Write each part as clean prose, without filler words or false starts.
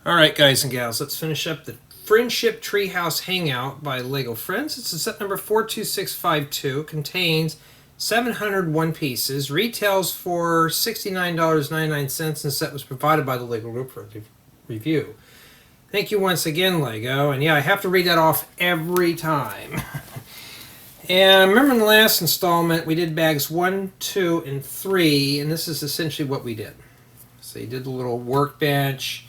Alright guys and gals, let's finish up the Friendship Tree House Hangout by LEGO Friends. It's a set number 42652. It contains 701 pieces. Retails for $69.99 and the set was provided by the LEGO Group for review. Thank you once again, LEGO. And yeah, I have to read that off every time. And remember in the last installment, we did bags 1, 2, and 3, and this is essentially what we did. So you did the little workbench.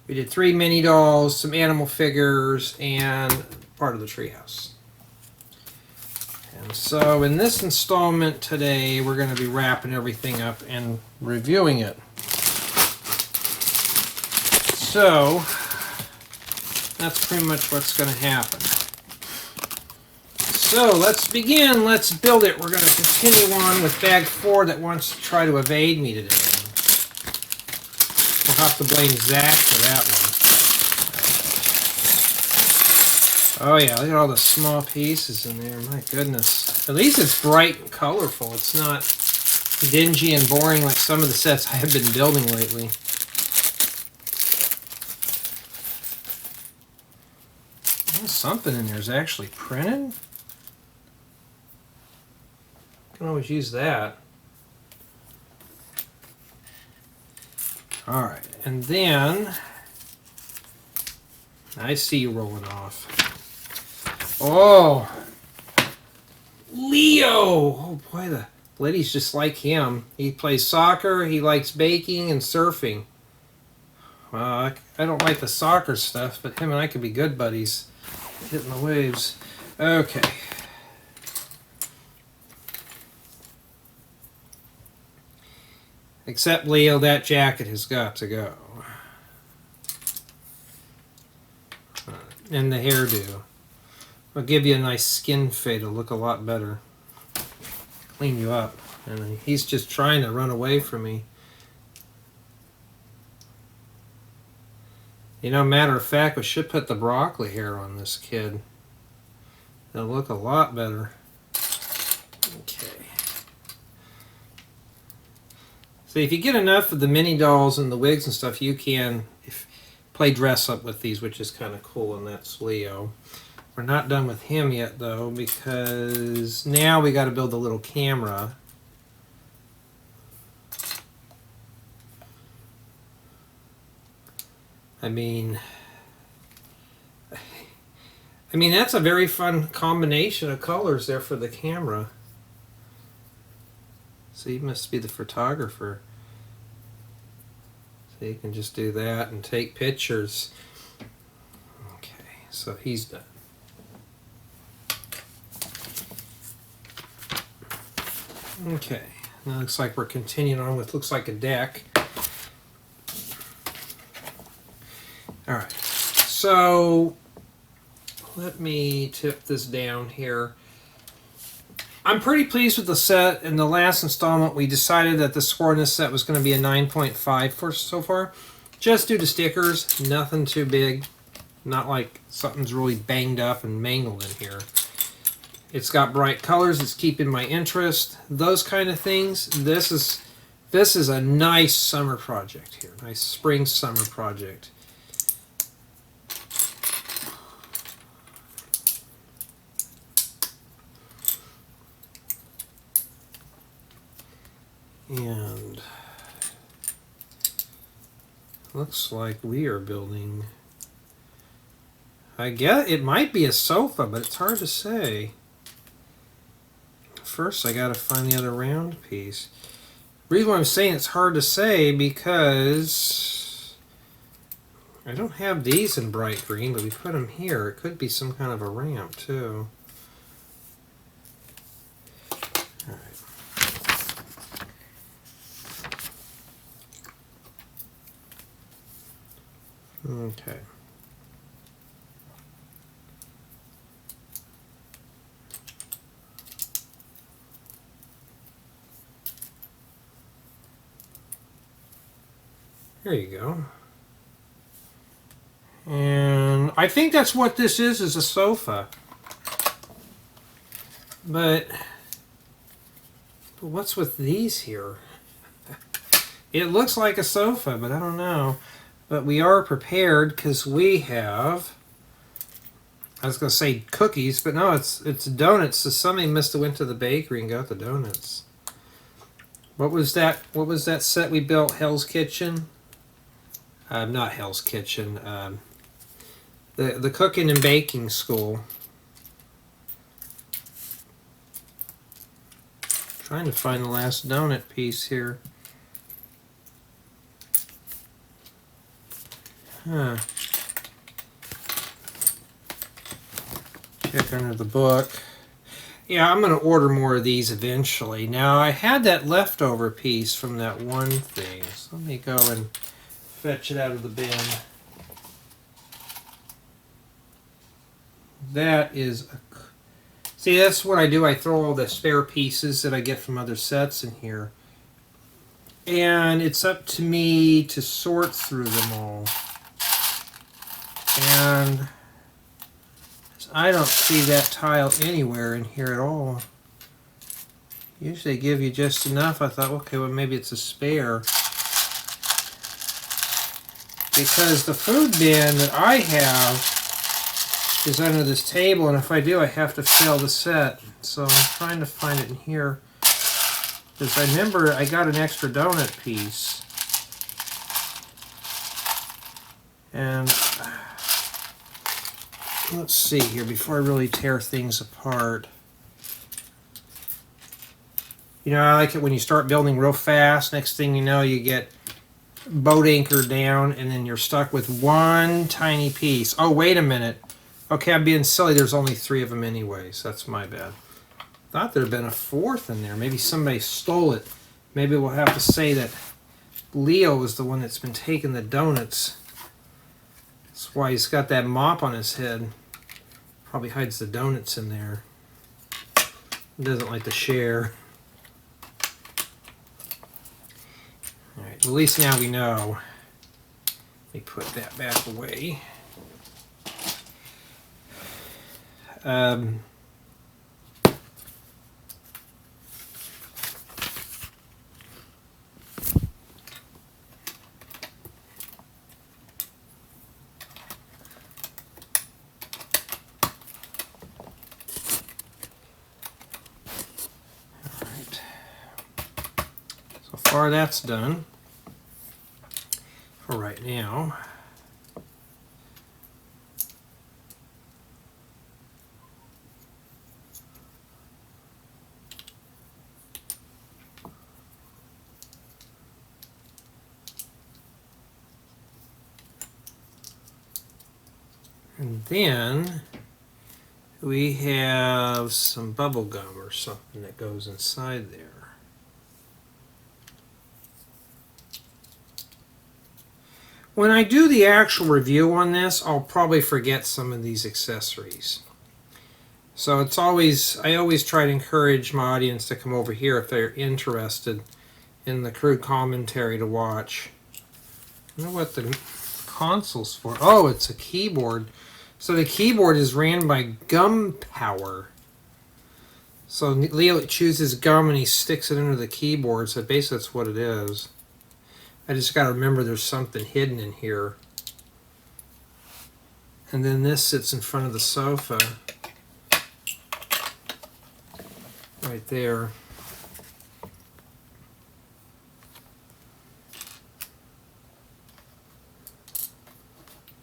We did 3 mini dolls, some animal figures, and part of the treehouse. And so in this installment today, we're going to be wrapping everything up and reviewing it. So that's pretty much what's going to happen. So let's begin. Let's build it. We're going to continue on with bag 4 that wants to try to evade me today. We'll have to blame Zach for that one. Oh yeah, look at all the small pieces in there. My goodness. At least it's bright and colorful. It's not dingy and boring like some of the sets I have been building lately. Oh, something in there is actually printed. You can always use that. Alright, and then I see you rolling off. Oh, Leo! Oh boy, the lady's just like him. He plays soccer, he likes baking and surfing. I don't like the soccer stuff, but him and I could be good buddies. Hitting the waves. Okay. Except, Leo, that jacket has got to go. And the hairdo. I'll give you a nice skin fade. It'll look a lot better. Clean you up. And he's just trying to run away from me. You know, matter of fact, we should put the broccoli hair on this kid. It'll look a lot better. Okay. So if you get enough of the mini dolls and the wigs and stuff, you can play dress up with these, which is kind of cool, and that's Leo. We're not done with him yet, though, because now we got to build a little camera. I mean, that's a very fun combination of colors there for the camera. So you must be the photographer. So you can just do that and take pictures. Okay, so he's done. Okay, now looks like we're continuing on with looks like a deck. Alright, so let me tip this down here. I'm pretty pleased with the set. In the last installment, we decided that the score in this set was going to be a 9.5 for so far. Just due to stickers, nothing too big. Not like something's really banged up and mangled in here. It's got bright colors. It's keeping my interest. Those kind of things. This is a nice summer project here. Nice spring summer project. And looks like we are building, I guess it might be a sofa, but it's hard to say. First I gotta find the other round piece. The reason why I'm saying it's hard to say because I don't have these in bright green, but we put them here. It could be some kind of a ramp too. Okay. There you go. And I think that's what this is a sofa. But what's with these here? It looks like a sofa, but I don't know. But we are prepared because we have, I was going to say cookies, but no, it's donuts. So somebody must have went to the bakery and got the donuts. What was that? What was that set we built? Hell's Kitchen? Not Hell's Kitchen. The cooking and baking school. Trying to find the last donut piece here. Huh. Check under the book. Yeah, I'm going to order more of these eventually. Now, I had that leftover piece from that one thing. So let me go and fetch it out of the bin. That is a... See, that's what I do. I throw all the spare pieces that I get from other sets in here. And it's up to me to sort through them all. And I don't see that tile anywhere in here at all. Usually they give you just enough. I thought, okay, well maybe it's a spare. Because the food bin that I have is under this table, and if I do, I have to fill the set. So I'm trying to find it in here. Because I remember I got an extra donut piece. And let's see here before I really tear things apart. You know, I like it when you start building real fast. Next thing you know, you get boat anchor down, and then you're stuck with one tiny piece. Oh, wait a minute. Okay, I'm being silly. There's only 3 of them anyways. That's my bad. Thought there'd been a 4th in there. Maybe somebody stole it. Maybe we'll have to say that Leo is the one that's been taking the donuts. That's why he's got that mop on his head. Probably hides the donuts in there. He doesn't like to share. Alright, at least now we know. Let me put that back away. So far that's done for right now. And then we have some bubble gum or something that goes inside there. When I do the actual review on this, I'll probably forget some of these accessories. So it's always, I always try to encourage my audience to come over here if they're interested in the crude commentary to watch. I don't know what the console's for. Oh, it's a keyboard. So the keyboard is ran by gum power. So Leo chooses gum and he sticks it under the keyboard. So basically that's what it is. I just got to remember there's something hidden in here. And then this sits in front of the sofa. Right there.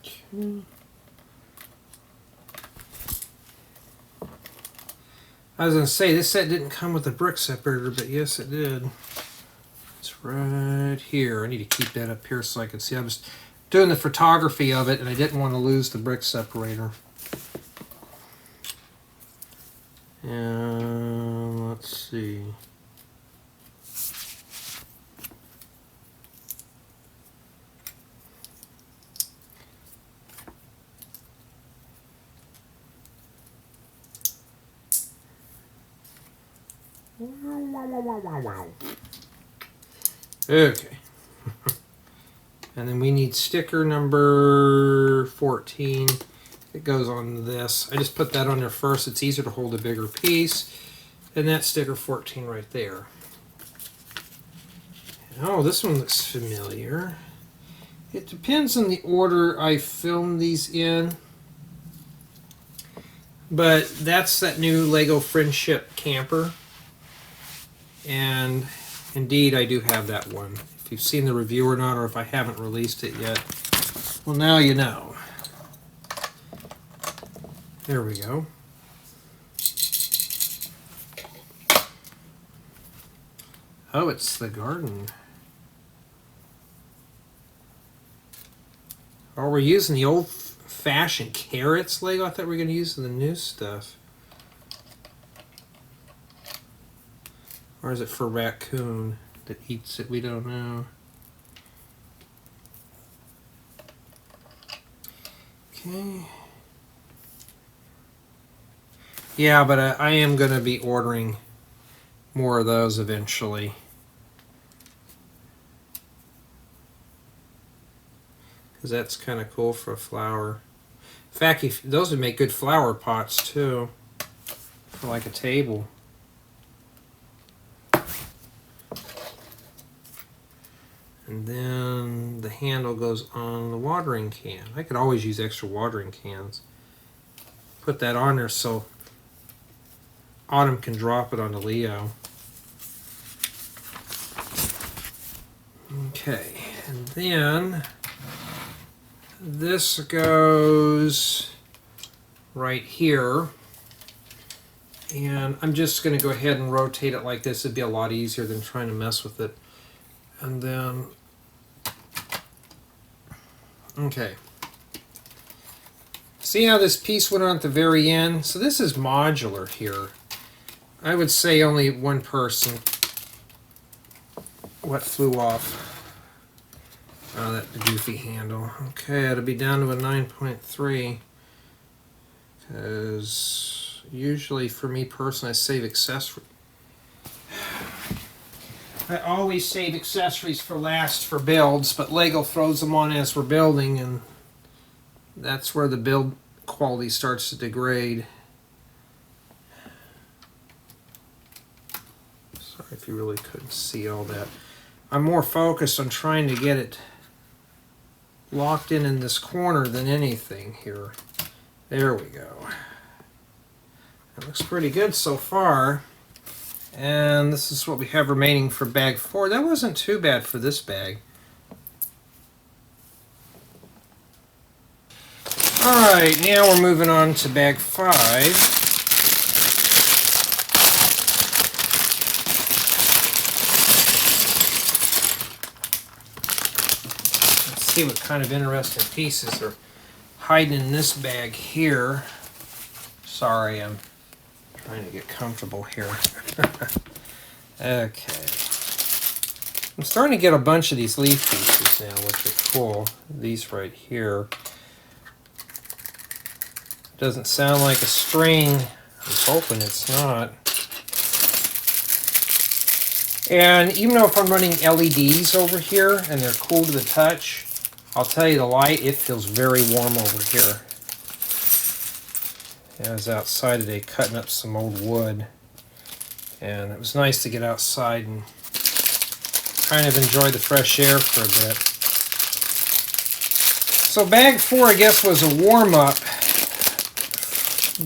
Okay. I was going to say, this set didn't come with a brick separator, but yes it did. It's right here. I need to keep that up here so I can see. I was doing the photography of it and I didn't want to lose the brick separator. And let's see. Okay. And then we need sticker number 14. It goes on this. I just put that on there first. It's easier to hold a bigger piece. And that's sticker 14 right there. Oh, this one looks familiar. It depends on the order I film these in. But that's that new Lego Friendship camper. And indeed, I do have that one. If you've seen the review or not, or if I haven't released it yet, well, now you know. There we go. Oh, it's the garden. Oh, we're using the old-fashioned carrots Lego. I thought we were going to use the new stuff. Or is it for Raccoon that eats it? We don't know. Okay. Yeah, but I am going to be ordering more of those eventually. Because that's kind of cool for a flower. In fact, those would make good flower pots too. For like a table. And then the handle goes on the watering can. I could always use extra watering cans. Put that on there so Autumn can drop it onto Leo. Okay, and then this goes right here. And I'm just going to go ahead and rotate it like this. It'd be a lot easier than trying to mess with it. And then, okay. See how this piece went on at the very end? So this is modular here. I would say only one person. What flew off? Oh, that goofy handle. Okay, it'll be down to a 9.3. Because usually for me personally, I save accessories. I always save accessories for last for builds, but Lego throws them on as we're building, and that's where the build quality starts to degrade. Sorry if you really couldn't see all that. I'm more focused on trying to get it locked in this corner than anything here. There we go. That looks pretty good so far. And this is what we have remaining for bag 4. That wasn't too bad for this bag. Alright, now we're moving on to bag 5. Let's see what kind of interesting pieces are hiding in this bag here. Sorry, I'm trying to get comfortable here. Okay. I'm starting to get a bunch of these leaf pieces now, which are cool. These right here. Doesn't sound like a string. I'm hoping it's not. And even though if I'm running LEDs over here and they're cool to the touch, I'll tell you the light, it feels very warm over here. I was outside today cutting up some old wood, and it was nice to get outside and kind of enjoy the fresh air for a bit. So bag 4, I guess, was a warm-up,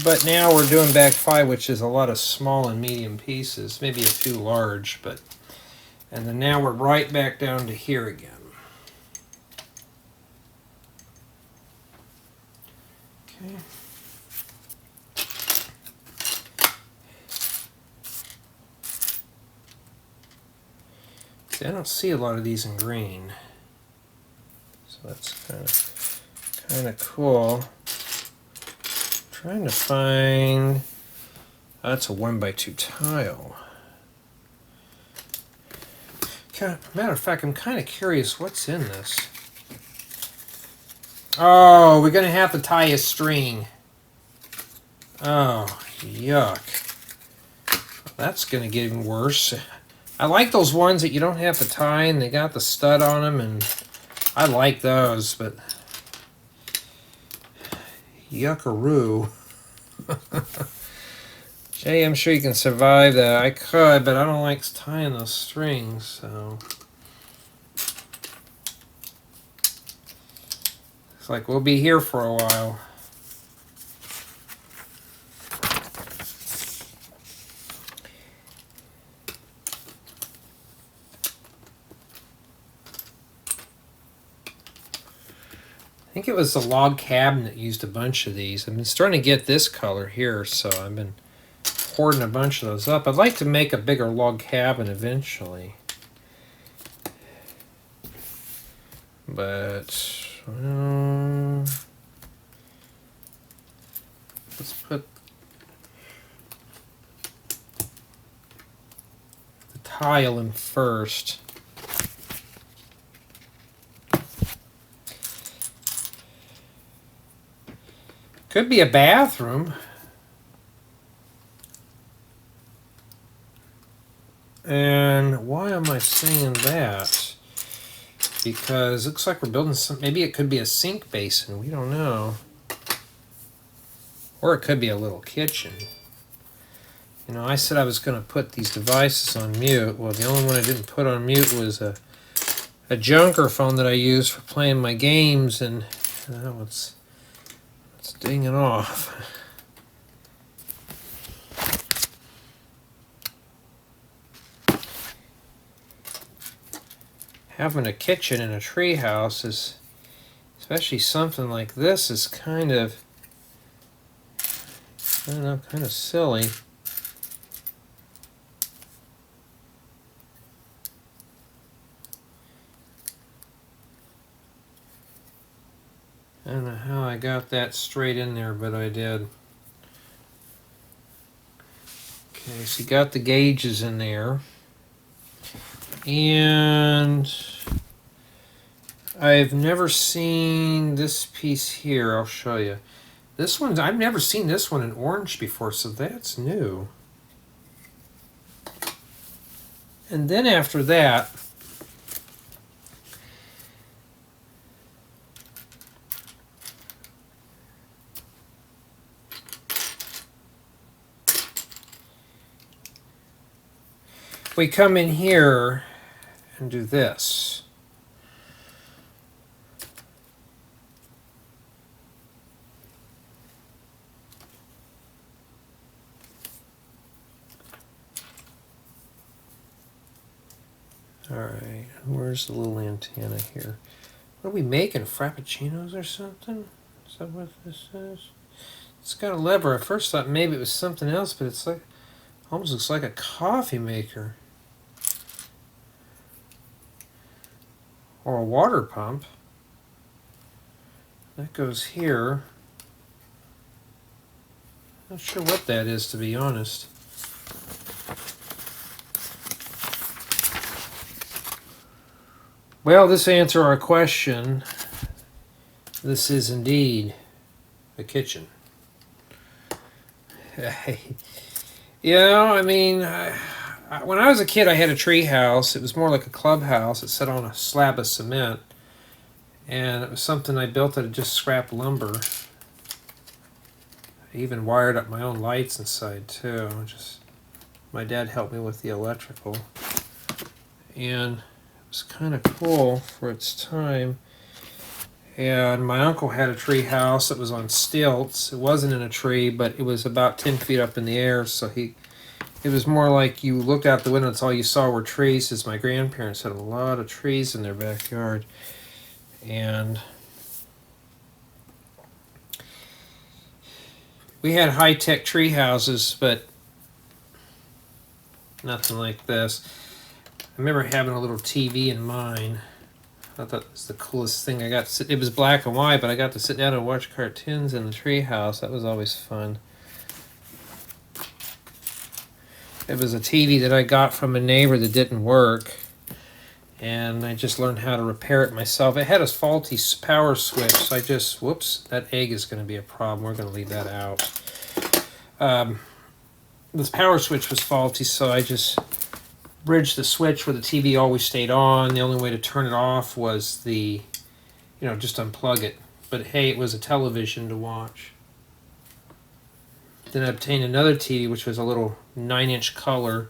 but now we're doing bag 5, which is a lot of small and medium pieces, maybe a few large, but and then now we're right back down to here again. Okay. See, I don't see a lot of these in green, so that's kind of cool. Trying to find. Oh, that's a 1x2 tile. Matter of fact, I'm kind of curious what's in this. Oh, we're gonna have to tie a string. Oh, yuck. That's gonna get even worse. I like those ones that you don't have to tie and they got the stud on them, and I like those, but yuckaroo. Jay, I'm sure you can survive that. I could, but I don't like tying those strings, so. Looks like we'll be here for a while. I think it was the log cabin that used a bunch of these. I've been starting to get this color here, so I've been hoarding a bunch of those up. I'd like to make a bigger log cabin eventually. But, let's put the tile in first. Could be a bathroom. And why am I saying that? Because it looks like we're building some, maybe it could be a sink basin, we don't know. Or it could be a little kitchen. You know, I said I was going to put these devices on mute. Well, the only one I didn't put on mute was a junker phone that I use for playing my games, and now it's dinging off. Having a kitchen in a tree house is, especially something like this, is kind of, I don't know, kind of silly. I don't know how I got that straight in there, but I did. Okay, so you got the gauges in there. And I've never seen this piece here. I'll show you. This one, I've never seen this one in orange before, so that's new. And then after that, we come in here and do this. All right, where's the little antenna here? What are we making, frappuccinos or something? Is that what this is? It's got a lever. I first thought maybe it was something else, but it's like, almost looks like a coffee maker. Or a water pump. That goes here. Not sure what that is, to be honest. Well, this answers our question. This is indeed a kitchen. You know, I mean, when I was a kid, I had a tree house. It was more like a clubhouse. It sat on a slab of cement. And it was something I built out of just scrap lumber. I even wired up my own lights inside, too. My dad helped me with the electrical. And it was kind of cool for its time. And my uncle had a tree house that was on stilts. It wasn't in a tree, but it was about 10 feet up in the air, so it was more like you looked out the window, that's all you saw were trees, as my grandparents had a lot of trees in their backyard. And we had high-tech tree houses, but nothing like this. I remember having a little TV in mine. I thought it was the coolest thing. It was black and white, but I got to sit down and watch cartoons in the tree house. That was always fun. It was a TV that I got from a neighbor that didn't work, and I just learned how to repair it myself. It had a faulty power switch, so I just, whoops, that egg is going to be a problem. We're going to leave that out. This power switch was faulty, so I just bridged the switch where the TV always stayed on. The only way to turn it off was just unplug it. But hey, it was a television to watch. Then I obtained another TV, which was a little 9-inch color.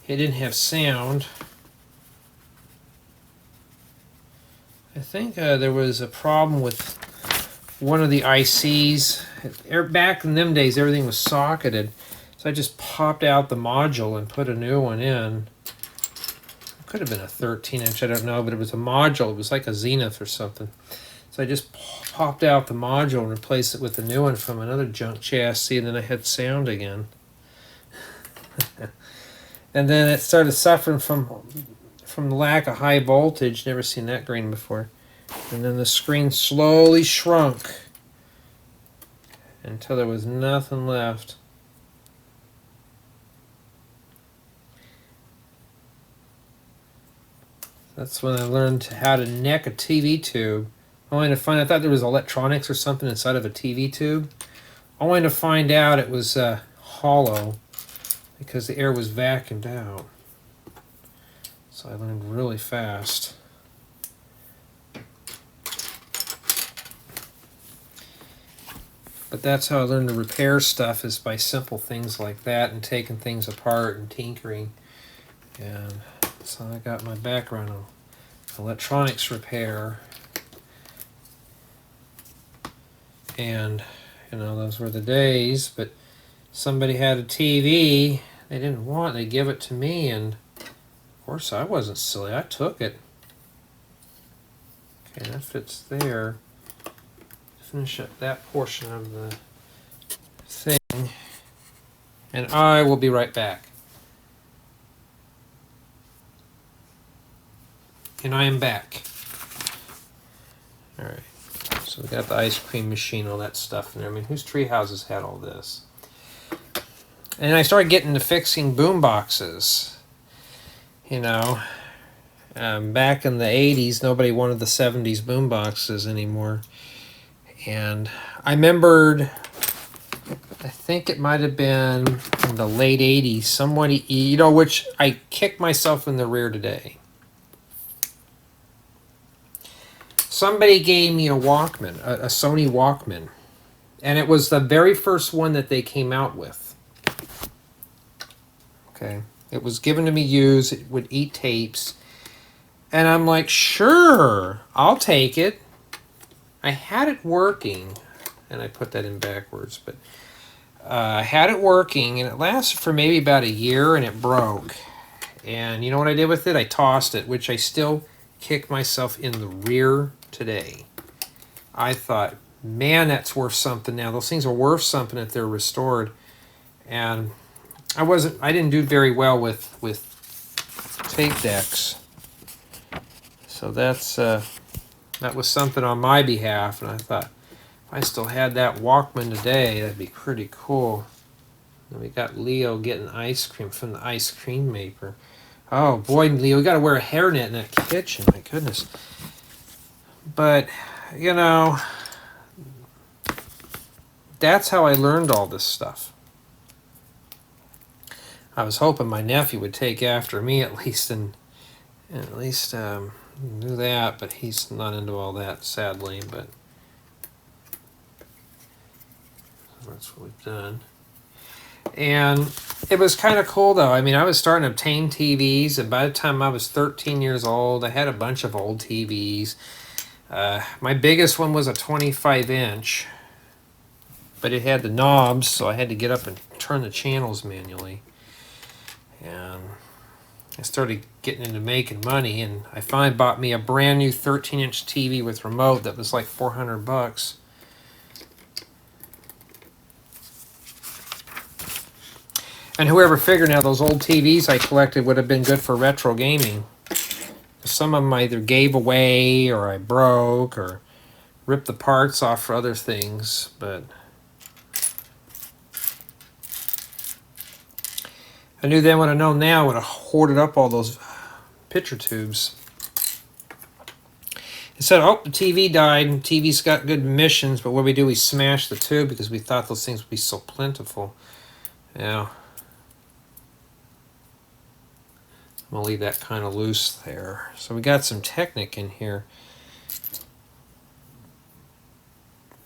It didn't have sound. I think there was a problem with one of the ICs. Back in them days, everything was socketed. So I just popped out the module and put a new one in. It could have been a 13-inch, I don't know, but it was a module. It was like a Zenith or something. So I just popped out the module and replaced it with a new one from another junk chassis, and then I had sound again. And then it started suffering from the lack of high voltage. Never seen that green before. And then the screen slowly shrunk until there was nothing left. That's when I learned how to neck a TV tube. Only to find, I thought there was electronics or something inside of a TV tube. Only to find out it was hollow because the air was vacuumed out. So I learned really fast. But that's how I learned to repair stuff, is by simple things like that and taking things apart and tinkering. And so I got my background on electronics repair. And, you know, those were the days. But somebody had a TV they didn't want, they give it to me, and of course I wasn't silly, I took it. Okay, that fits there. Finish up that portion of the thing, and I will be right back. And I am back. Alright, so we got the ice cream machine, all that stuff in there. I mean, whose tree houses had all this? And I started getting to fixing boom boxes. You know, back in the 80s, nobody wanted the 70s boom boxes anymore. And I remembered, I think it might have been in the late 80s, somebody, you know, which I kicked myself in the rear today. Somebody gave me a Walkman, a Sony Walkman. And it was the very first one that they came out with. Okay. It was given to me used, it would eat tapes. And I'm like, sure, I'll take it. I had it working, and I put that in backwards, but I had it working, and it lasted for maybe about a year, and it broke. And you know what I did with it? I tossed it, which I still kick myself in the rear today. I thought, man, that's worth something now. Those things are worth something if they're restored. And I didn't do very well with tape decks. So that was something on my behalf, and I thought, if I still had that Walkman today, that'd be pretty cool. And we got Leo getting ice cream from the ice cream maker. Oh boy, Leo, we got to wear a hairnet in that kitchen, my goodness. But, you know, that's how I learned all this stuff. I was hoping my nephew would take after me at least, and at least do that, but he's not into all that, sadly. But that's what we've done. And it was kind of cool, though. I mean, I was starting to obtain TVs, and by the time I was 13 years old, I had a bunch of old TVs. My biggest one was a 25-inch, but it had the knobs, so I had to get up and turn the channels manually. And I started getting into making money, and I finally bought me a brand new 13-inch TV with remote that was like $400. And whoever figured now those old TVs I collected would have been good for retro gaming. Some of them I either gave away, or I broke, or ripped the parts off for other things, but I knew then what I know now, I would have hoarded up all those picture tubes. It said, oh, the TV died, and TV's got good emissions, but what we do, we smashed the tube because we thought those things would be so plentiful. Yeah. I'm going to leave that kind of loose there. So we got some Technic in here.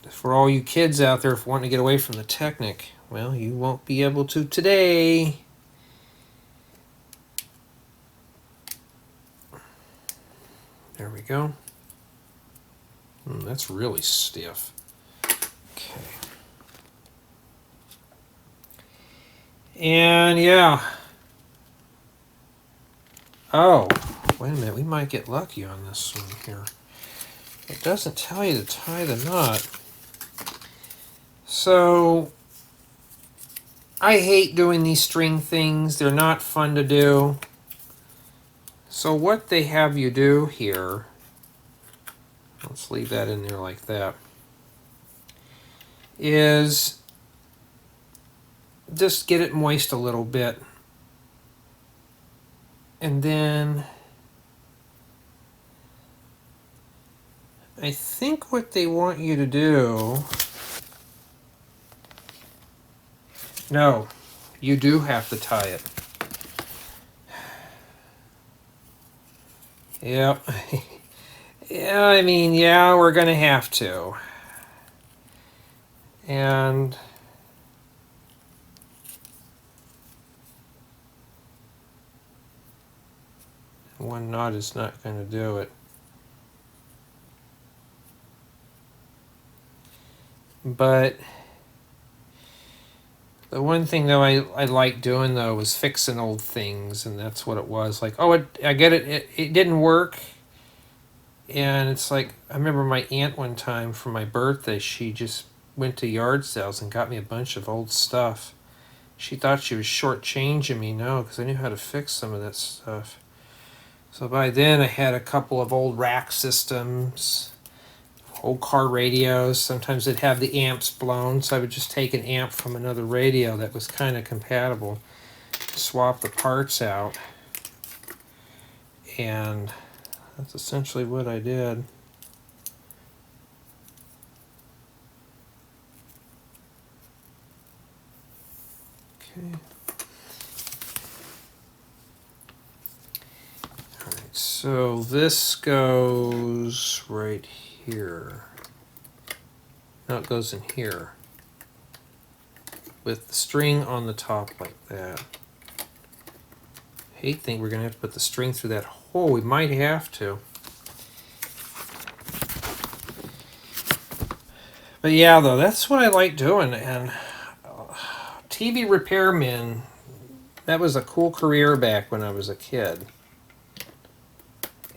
For all you kids out there, if you want to get away from the Technic, well, you won't be able to today. There we go. That's really stiff. And yeah. Oh, wait a minute. We might get lucky on this one here. It doesn't tell you to tie the knot. So, I hate doing these string things. They're not fun to do. So what they have you do here, let's leave that in there like that, is just get it moist a little bit. And then I think what they want you to do, no, you do have to tie it. Yep. Yeah, I mean, yeah, we're going to have to. And one knot is not going to do it. But the one thing though I like doing though was fixing old things, and that's what it was. Like, oh, I get it, it didn't work. And it's like, I remember my aunt one time for my birthday, she just went to yard sales and got me a bunch of old stuff. She thought she was shortchanging me, no, because I knew how to fix some of that stuff. So by then I had a couple of old rack systems, old car radios. Sometimes they'd have the amps blown, so I would just take an amp from another radio that was kind of compatible, swap the parts out, and that's essentially what I did. Okay. All right, so this goes right here. No, it goes in here with the string on the top like that. I think we're going to have to put the string through that hole. We might have to. But yeah, though, that's what I like doing. And TV repairmen, that was a cool career back when I was a kid.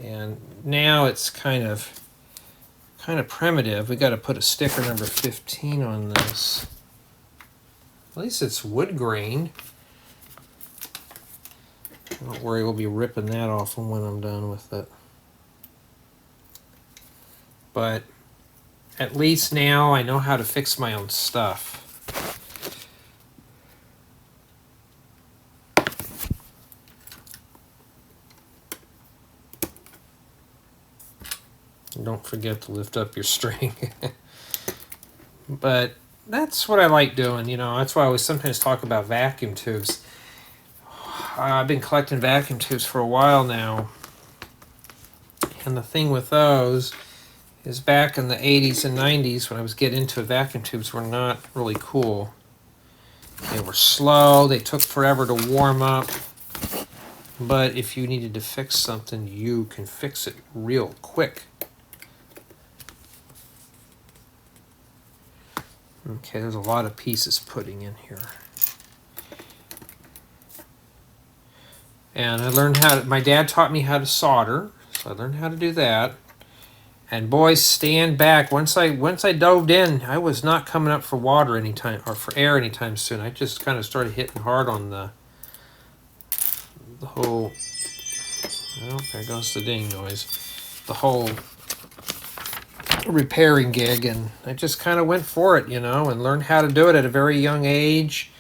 And now it's kind of primitive. We got to put a sticker number 15 on this. At least it's wood grain. Don't worry, we'll be ripping that off when I'm done with it. But at least now I know how to fix my own stuff. Don't forget to lift up your string. But that's what I like doing, you know. That's why I always sometimes talk about vacuum tubes. I've been collecting vacuum tubes for a while now. And the thing with those is back in the 80s and 90s when I was getting into it, vacuum tubes were not really cool. They were slow, they took forever to warm up. But if you needed to fix something, you can fix it real quick. Okay, there's a lot of pieces putting in here. And I learned how to, my dad taught me how to solder, so I learned how to do that. And boys, stand back. Once I dove in, I was not coming up for water anytime, or for air anytime soon. I just kind of started hitting hard on the whole, well, there goes the ding noise, the whole repairing gig, and I just kind of went for it, you know, and learned how to do it at a very young age.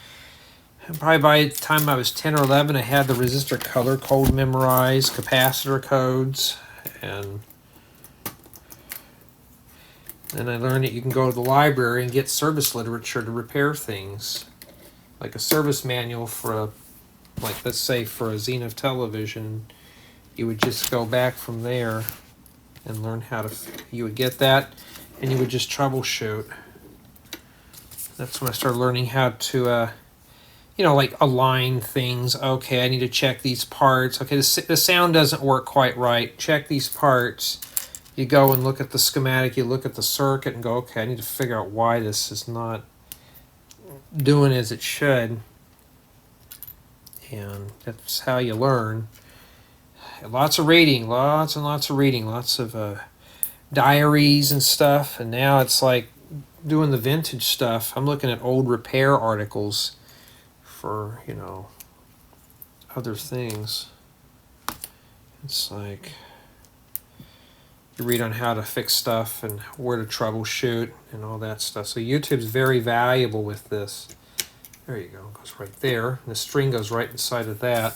And probably by the time I was 10 or 11, I had the resistor color code memorized, capacitor codes, and then I learned that you can go to the library and get service literature to repair things, like a service manual for a, like let's say for a Zenith television. You would just go back from there and learn how to, you would get that and you would just troubleshoot. That's when I started learning how to, you know, like align things. Okay, I need to check these parts. Okay, the sound doesn't work quite right. Check these parts. you go and look at the schematic, you look at the circuit and go, okay, I need to figure out why this is not doing as it should. And that's how you learn. Lots of reading, lots and lots of reading, lots of diaries and stuff. And now it's like doing the vintage stuff. I'm looking at old repair articles for, you know, other things. It's like you read on how to fix stuff and where to troubleshoot and all that stuff. So YouTube's very valuable with this. There you go, it goes right there. And the string goes right inside of that.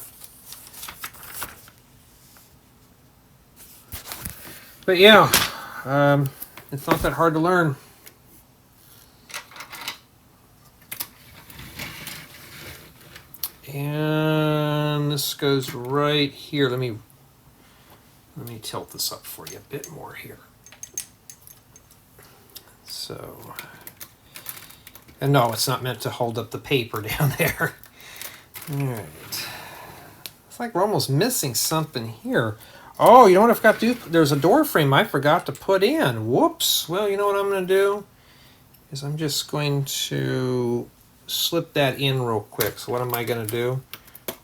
But yeah, it's not that hard to learn. And this goes right here. Let me tilt this up for you a bit more here. So, and no, it's not meant to hold up the paper down there. All right. It's like we're almost missing something here. Oh, you know what I forgot to do? There's a door frame I forgot to put in. Whoops. Well, you know what I'm going to do? Is I'm just going to slip that in real quick. So what am I going to do?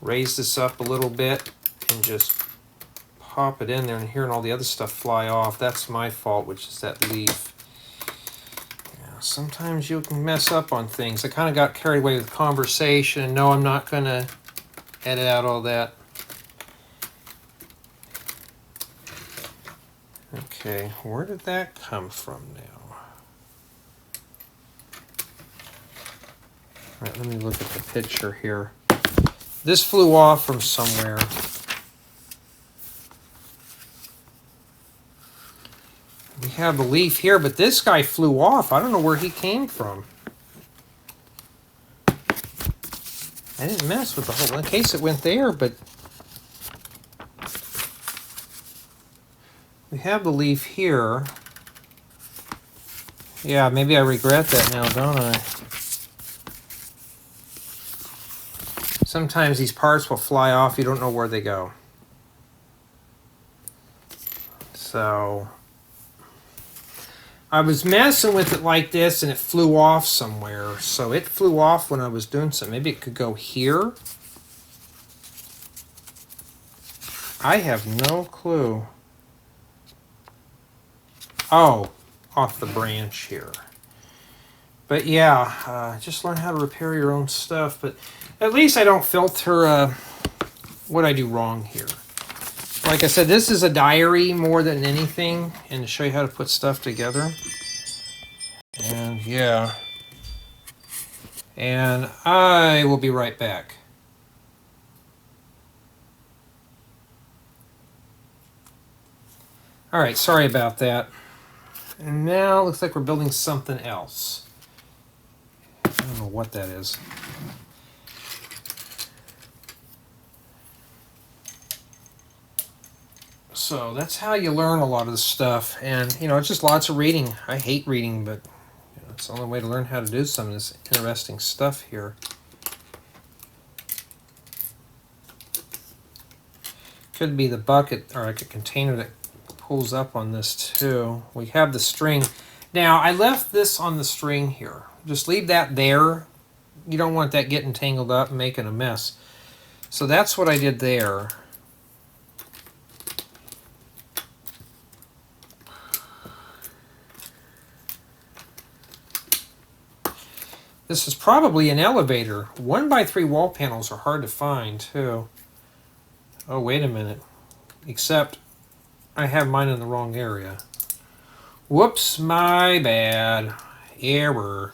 Raise this up a little bit and just pop it in there, and hearing all the other stuff fly off. That's my fault, which is that leaf. Yeah, sometimes you can mess up on things. I kind of got carried away with conversation, and no, I'm not going to edit out all that. Okay, where did that come from now? All right, let me look at the picture here. This flew off from somewhere. We have the leaf here, but this guy flew off. I don't know where he came from. I didn't mess with the whole, in case it went there, but we have the leaf here. Yeah, maybe I regret that now, don't I? Sometimes these parts will fly off. You don't know where they go. So I was messing with it like this, and it flew off somewhere. So it flew off when I was doing something. Maybe it could go here. I have no clue. Oh, off the branch here. But yeah, just learn how to repair your own stuff. But at least I don't filter what I do wrong here. Like I said, this is a diary more than anything, and to show you how to put stuff together. And yeah. And I will be right back. All right, sorry about that. And now it looks like we're building something else. I don't know what that is. So that's how you learn a lot of the stuff. And, you know, it's just lots of reading. I hate reading, but you know, it's the only way to learn how to do some of this interesting stuff here. Could be the bucket or like a container that pulls up on this too. We have the string. Now, I left this on the string here. Just leave that there. You don't want that getting tangled up and making a mess. So that's what I did there. This is probably an elevator. 1x3 wall panels are hard to find too. Oh, wait a minute. Except I have mine in the wrong area. Whoops, my bad. Error.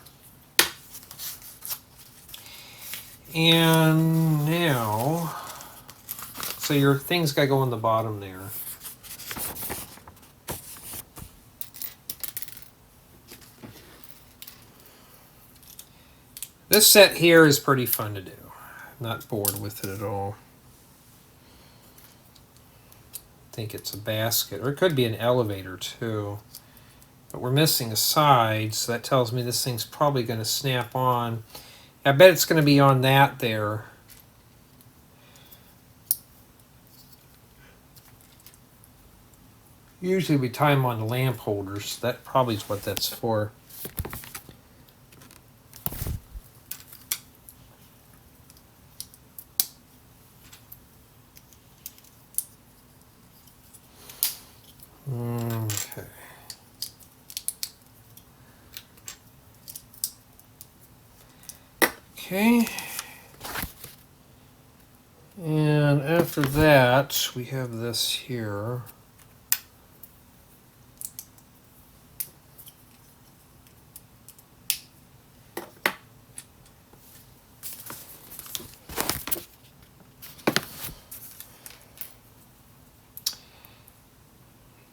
And now, so your thing's got to go on the bottom there. This set here is pretty fun to do. I'm not bored with it at all. I think it's a basket, or it could be an elevator too. But we're missing a side, so that tells me this thing's probably going to snap on. I bet it's going to be on that there. Usually we tie them on the lamp holders. That probably is what that's for. Okay. Okay. And after that, we have this here.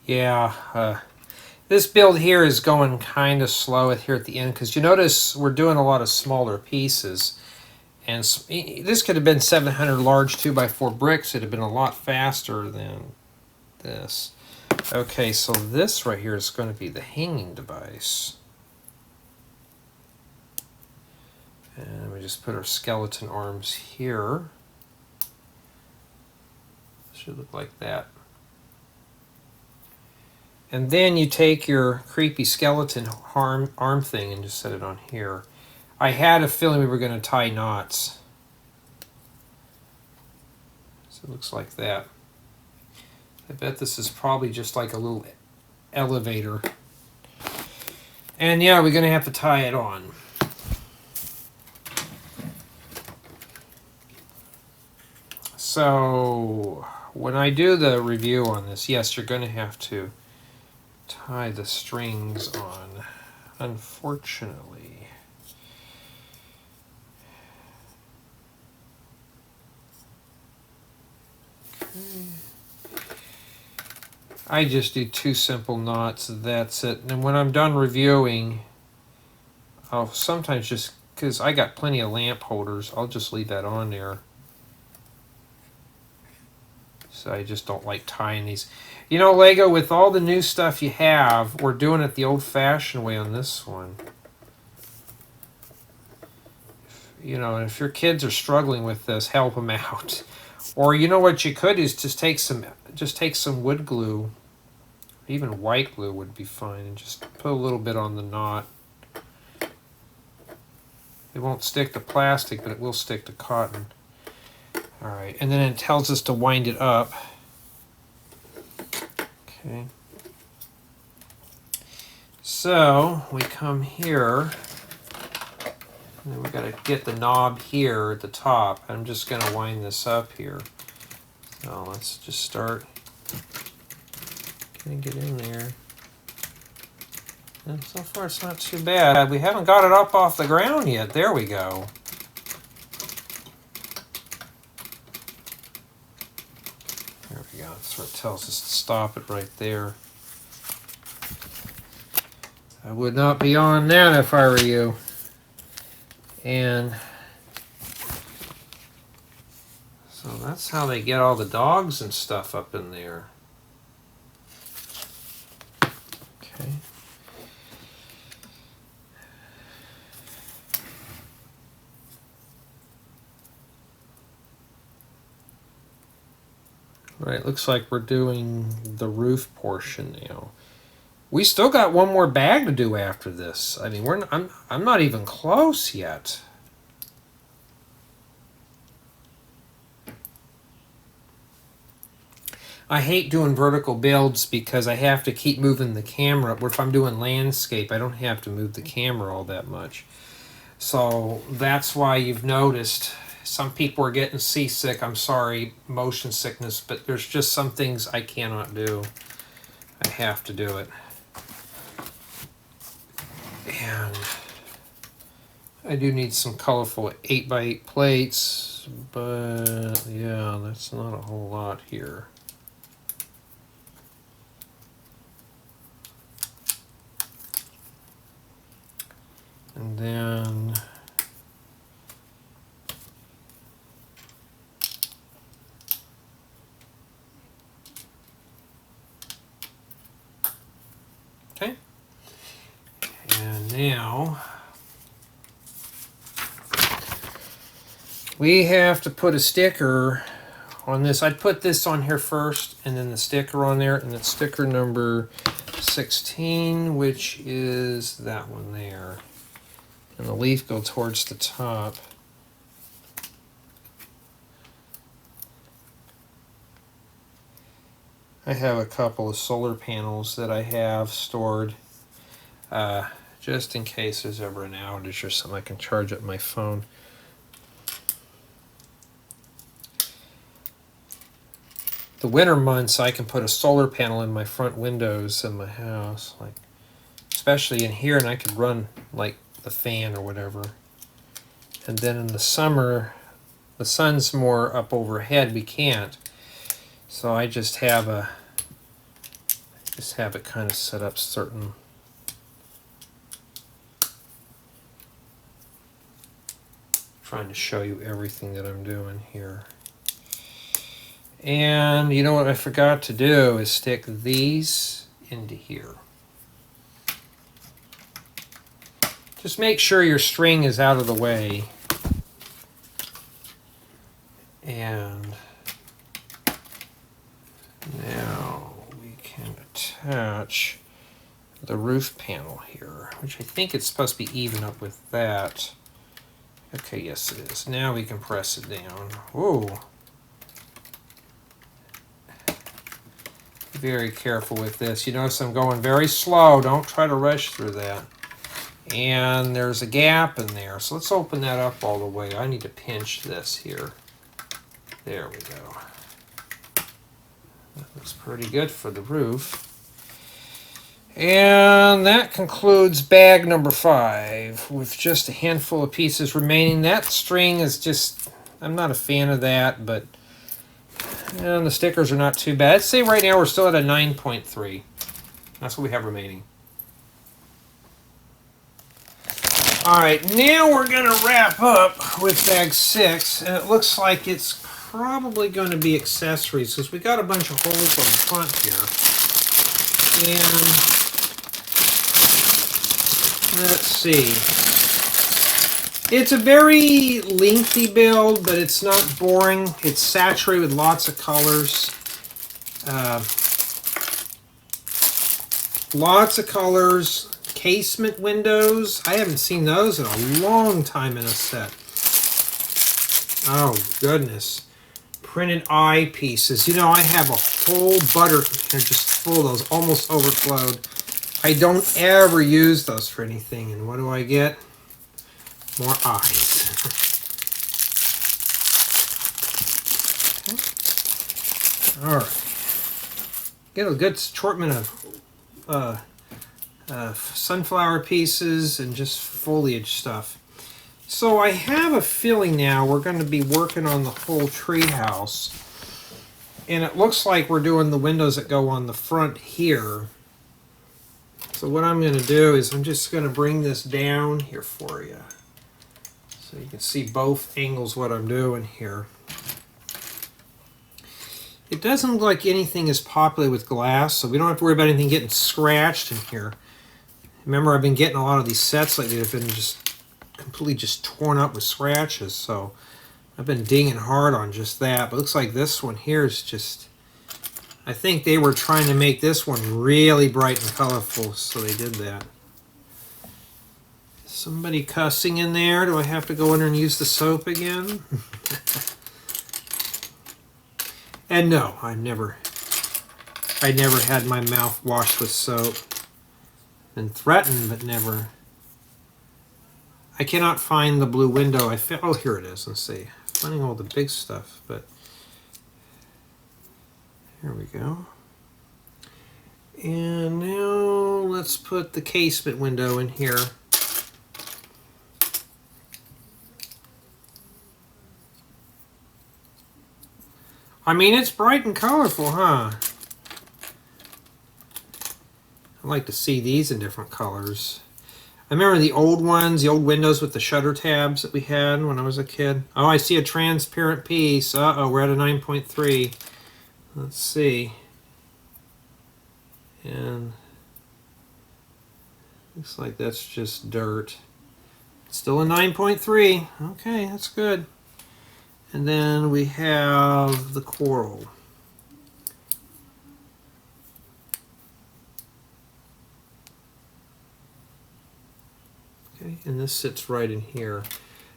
Yeah, this build here is going kind of slow here at the end because you notice we're doing a lot of smaller pieces. And this could have been 700 large 2x4 bricks. It'd have been a lot faster than this. Okay, so this right here is going to be the hanging device. And we just put our skeleton arms here. Should look like that. And then you take your creepy skeleton arm thing and just set it on here. I had a feeling we were going to tie knots. So it looks like that. I bet this is probably just like a little elevator. And yeah, we're going to have to tie it on. So when I do the review on this, yes, you're going to have to tie the strings on, unfortunately. Okay. I just do 2 simple knots, that's it. And when I'm done reviewing, I'll sometimes just, because I got plenty of lamp holders, I'll just leave that on there. So I just don't like tying these. You know, Lego, with all the new stuff you have, we're doing it the old-fashioned way on this one. You know, if your kids are struggling with this, help them out. Or you know what you could do is just take some wood glue. Even white glue would be fine, and just put a little bit on the knot. It won't stick to plastic, but it will stick to cotton. All right, and then it tells us to wind it up. Okay. So we come here, and then we got to get the knob here at the top. I'm just going to wind this up here. So let's just start. Can get in there. And so far it's not too bad. We haven't got it up off the ground yet. There we go. There we go. That's what it tells us to stop it right there. I would not be on that if I were you. And so that's how they get all the dogs and stuff up in there. Okay. Right, looks like we're doing the roof portion now. We still got one more bag to do after this. I mean, I'm not even close yet. I hate doing vertical builds because I have to keep moving the camera. Or if I'm doing landscape, I don't have to move the camera all that much. So that's why you've noticed some people are getting seasick. I'm sorry, motion sickness, but there's just some things I cannot do. I have to do it. And I do need some colorful 8x8 plates, but yeah, that's not a whole lot here. And then okay. And now we have to put a sticker on this. I'd put this on here first, and then the sticker on there, and then sticker number 16, which is that one there. And the leaf go towards the top. I have a couple of solar panels that I have stored just in case there's ever an outage or something. I can charge up my phone. The winter months, I can put a solar panel in my front windows in my house, like especially in here, and I could run like the fan or whatever. And then in the summer, the sun's more up overhead. We can't. So I just have it kind of set up certain. Trying to show you everything that I'm doing here. And you know what I forgot to do is stick these into here. Just make sure your string is out of the way. And now we can attach the roof panel here, which I think it's supposed to be even up with that. Okay, yes it is. Now we can press it down. Whoa. Very careful with this. You notice I'm going very slow. Don't try to rush through that. And there's a gap in there. So let's open that up all the way. I need to pinch this here. There we go. That looks pretty good for the roof. And that concludes bag number 5 with just a handful of pieces remaining. That string is just, I'm not a fan of that, but and the stickers are not too bad. I'd say right now we're still at a 9.3. That's what we have remaining. Alright, now we're going to wrap up with bag 6, and it looks like it's probably going to be accessories, because we got a bunch of holes on the front here. And let's see. It's a very lengthy build, but it's not boring. It's saturated with lots of colors. Lots of colors. Casement windows. I haven't seen those in a long time in a set. Oh, goodness. Printed eye pieces. You know, I have a whole butter here just full of those, almost overflowed. I don't ever use those for anything. And what do I get? More eyes. All right. Get a good assortment of sunflower pieces and just foliage stuff. So I have a feeling now we're going to be working on the whole tree house. And it looks like we're doing the windows that go on the front here. So what I'm going to do is I'm just going to bring this down here for you. So you can see both angles what I'm doing here. It doesn't look like anything is populated with glass, so we don't have to worry about anything getting scratched in here. Remember, I've been getting a lot of these sets lately that have been just completely just torn up with scratches, so I've been dinging hard on just that. But it looks like this one here is just, I think they were trying to make this one really bright and colorful, so they did that. Somebody cussing in there. Do I have to go in there and use the soap again? And no, I never had my mouth washed with soap. Been threatened, but never. I cannot find the blue window. Oh, here it is. Let's see. Finding all the big stuff, but here we go. And now let's put the casement window in here. I mean, it's bright and colorful, huh? I like to see these in different colors. I remember the old ones, the old windows with the shutter tabs that we had when I was a kid. Oh, I see a transparent piece. Uh-oh, we're at a 9.3. Let's see. And looks like that's just dirt. Still a 9.3. Okay, that's good. And then we have the coral. Okay, and this sits right in here.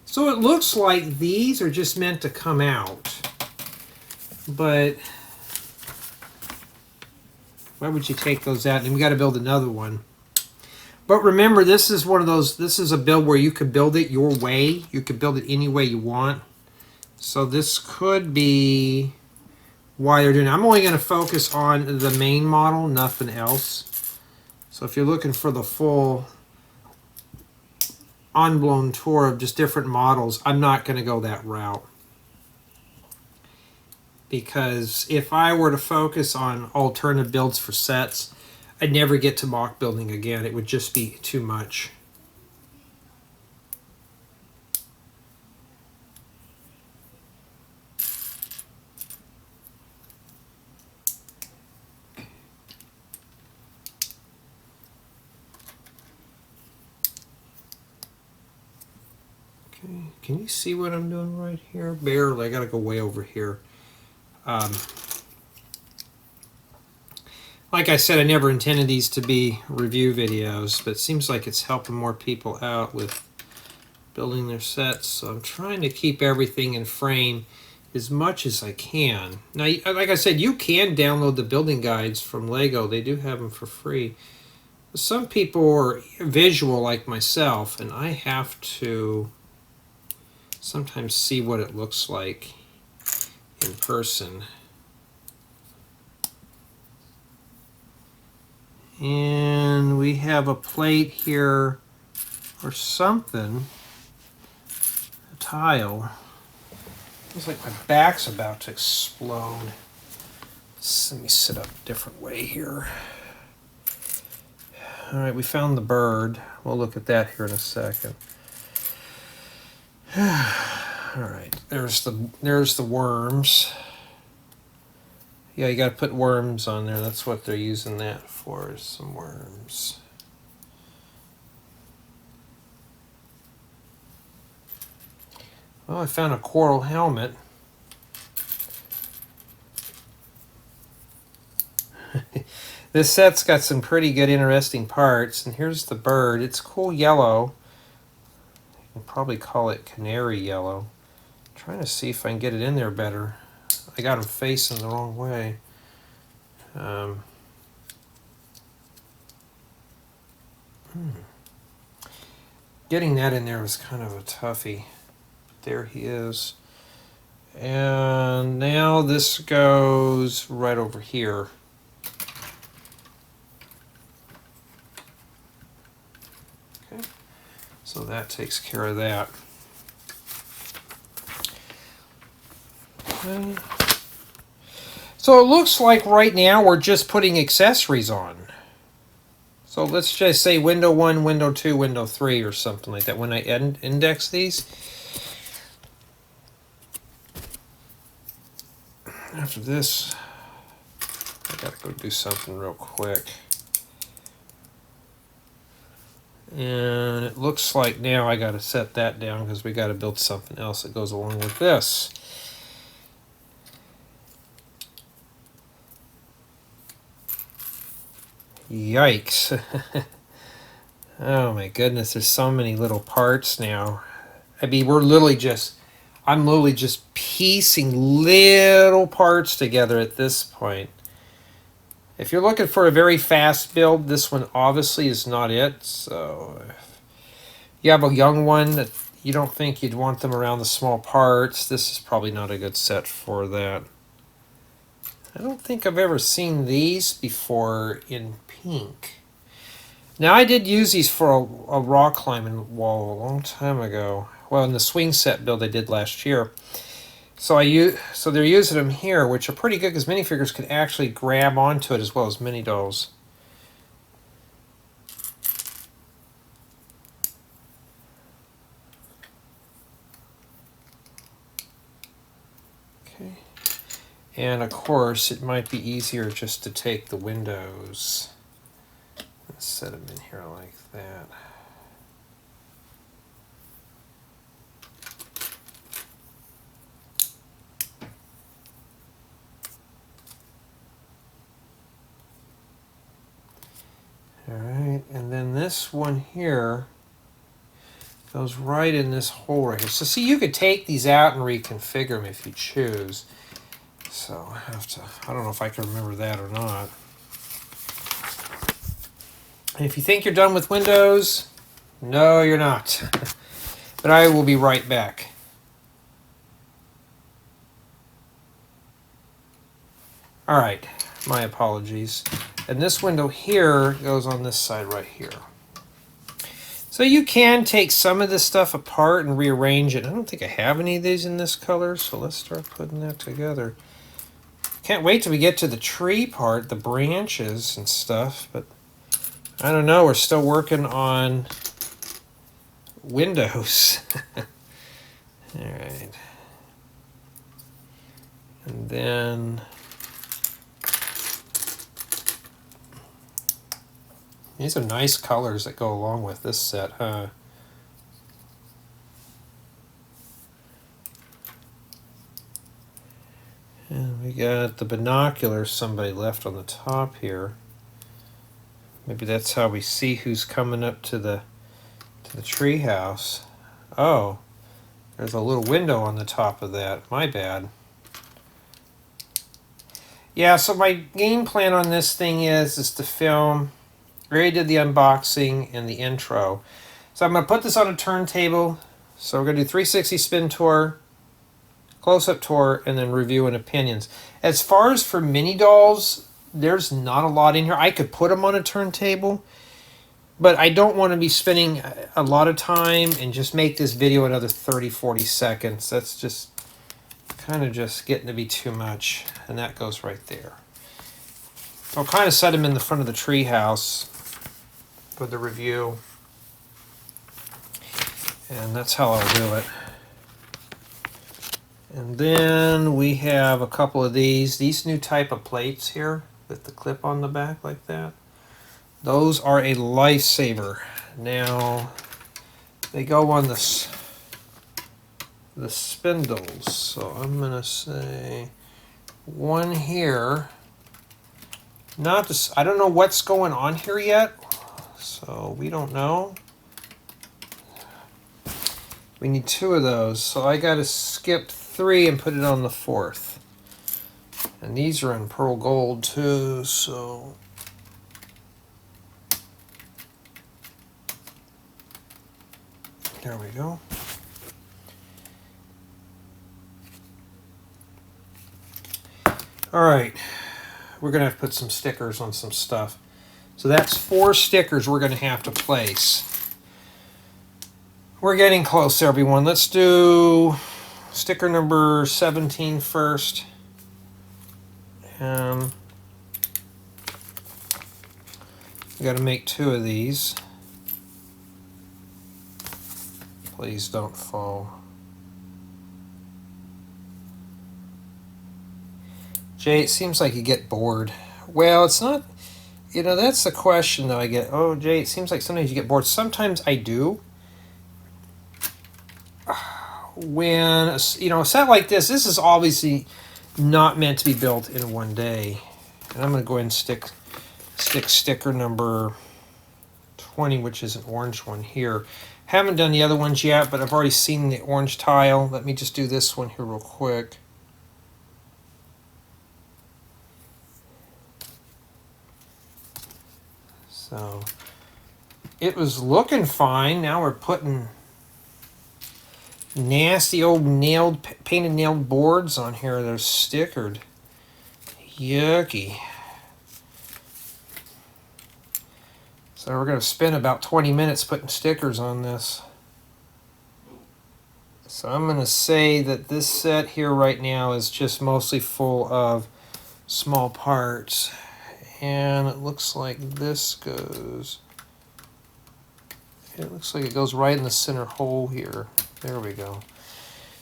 So it looks like these are just meant to come out. But why would you take those out? And we got to build another one. But remember, this is one of those, this is a build where you could build it your way. You could build it any way you want. So this could be why they're doing it. I'm only going to focus on the main model, nothing else. So if you're looking for the full unblown tour of just different models, I'm not going to go that route. Because if I were to focus on alternative builds for sets, I'd never get to mock building again. It would just be too much. Okay, can you see what I'm doing right here? Barely. I gotta go way over here. Like I said, I never intended these to be review videos, but it seems like it's helping more people out with building their sets. So I'm trying to keep everything in frame as much as I can. Now, like I said, you can download the building guides from Lego. They do have them for free. Some people are visual like myself, and I have to sometimes see what it looks like in person. And we have a plate here or something, a tile. Looks like my back's about to explode. Let me sit up a different way here. All right, we found the bird. We'll look at that here in a second. All right, there's the worms. Yeah, you got to put worms on there. That's what they're using that for, is some worms. Well, I found a coral helmet. This set's got some pretty good, interesting parts. And here's the bird. It's cool yellow. You can probably call it canary yellow. I'm trying to see if I can get it in there better. I got him facing the wrong way. Getting that in there was kind of a toughie. There he is. And now this goes right over here. Okay, so that takes care of that. Okay. So it looks like right now we're just putting accessories on. So let's just say window 1, window 2, window 3 or something like that when I index these. After this, I gotta go do something real quick. And it looks like now I gotta set that down because we gotta build something else that goes along with this. Yikes. Oh my goodness, there's so many little parts now. I mean, I'm literally just piecing little parts together at this point. If you're looking for a very fast build, this one obviously is not it. So if you have a young one that you don't think you'd want them around the small parts, this is probably not a good set for that. I don't think I've ever seen these before in pink. Now, I did use these for a rock climbing wall a long time ago. Well, in the swing set build I did last year. So they're using them here, which are pretty good because minifigures can actually grab onto it as well as mini dolls. Okay. And of course, it might be easier just to take the windows and set them in here like that. this one here goes right in this hole right here. So see, you could take these out and reconfigure them if you choose. So I have to, I don't know if I can remember that or not. And if you think you're done with Windows, no, you're not. But I will be right back. All right, my apologies. And this window here goes on this side right here. So you can take some of this stuff apart and rearrange it. I don't think I have any of these in this color, so let's start putting that together. Can't wait till we get to the tree part, the branches and stuff, but I don't know, we're still working on windows. All right. And then these are nice colors that go along with this set, huh? And we got the binoculars somebody left on the top here. Maybe that's how we see who's coming up to the tree house. Oh, there's a little window on the top of that. My bad. Yeah, so my game plan on this thing is to film. I already did the unboxing and the intro. So I'm going to put this on a turntable. So we're going to do 360 spin tour, close-up tour, and then review and opinions. As far as for mini dolls, there's not a lot in here. I could put them on a turntable, but I don't want to be spending a lot of time and just make this video another 30, 40 seconds. That's just kind of just getting to be too much. And that goes right there. I'll kind of set them in the front of the tree house for the review. And that's how I'll do it. And then we have a couple of these new type of plates here with the clip on the back like that. Those are a lifesaver. Now, they go on the spindles. So I'm going to say one here. Not this, I don't know what's going on here yet. So we don't know. We need 2 of those. So I got to skip 3 and put it on the 4th. And these are in pearl gold too, so there we go. All right, we're gonna have to put some stickers on some stuff. So that's 4 stickers we're gonna have to place. We're getting close, everyone. Let's do sticker number 17 first. We got to make 2 of these. Please don't fall. Jay, it seems like you get bored. Well, it's not, you know, that's the question that I get. Oh, Jay, it seems like sometimes you get bored. Sometimes I do. When, you know, a set like this is obviously not meant to be built in one day. And I'm going to go ahead and stick sticker number 20, which is an orange one here. Haven't done the other ones yet, but I've already seen the orange tile. Let me just do this one here real quick. So it was looking fine. Now we're putting nasty old painted nailed boards on here that are stickered. Yucky. So we're going to spend about 20 minutes putting stickers on this. So I'm going to say that this set here right now is just mostly full of small parts. And it looks like this goes... It looks like it goes right in the center hole here. There we go.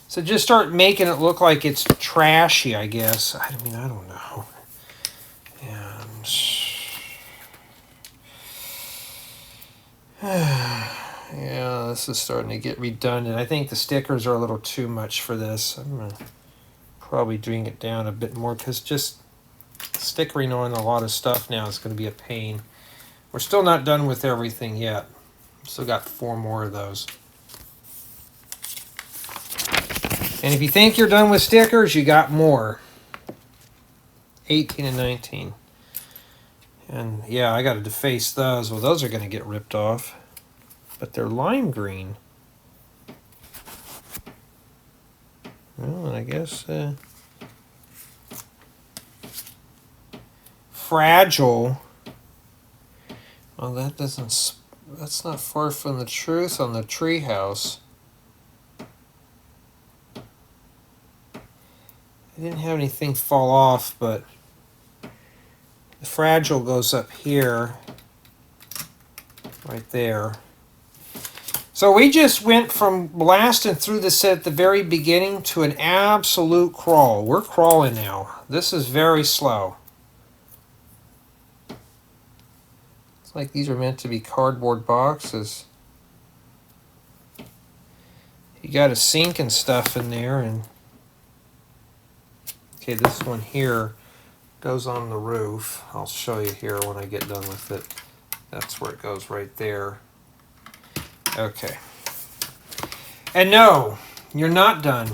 So just start making it look like it's trashy, I guess. I mean, I don't know. And... yeah, this is starting to get redundant. I think the stickers are a little too much for this. I'm going to probably bring it down a bit more because just stickering on a lot of stuff now is going to be a pain. We're still not done with everything yet. Still got 4 more of those. And if you think you're done with stickers, you got more. 18 and 19. And yeah, I got to deface those. Well, those are going to get ripped off. But they're lime green. Well, I guess fragile. Well, that's not far from the truth on the treehouse. I didn't have anything fall off, but the fragile goes up here, right there. So we just went from blasting through the set at the very beginning to an absolute crawl. We're crawling now. This is very slow. It's like these are meant to be cardboard boxes. You got a sink and stuff in there, and okay, this one here goes on the roof. I'll show you here when I get done with it. That's where it goes, right there. Okay. And no, you're not done.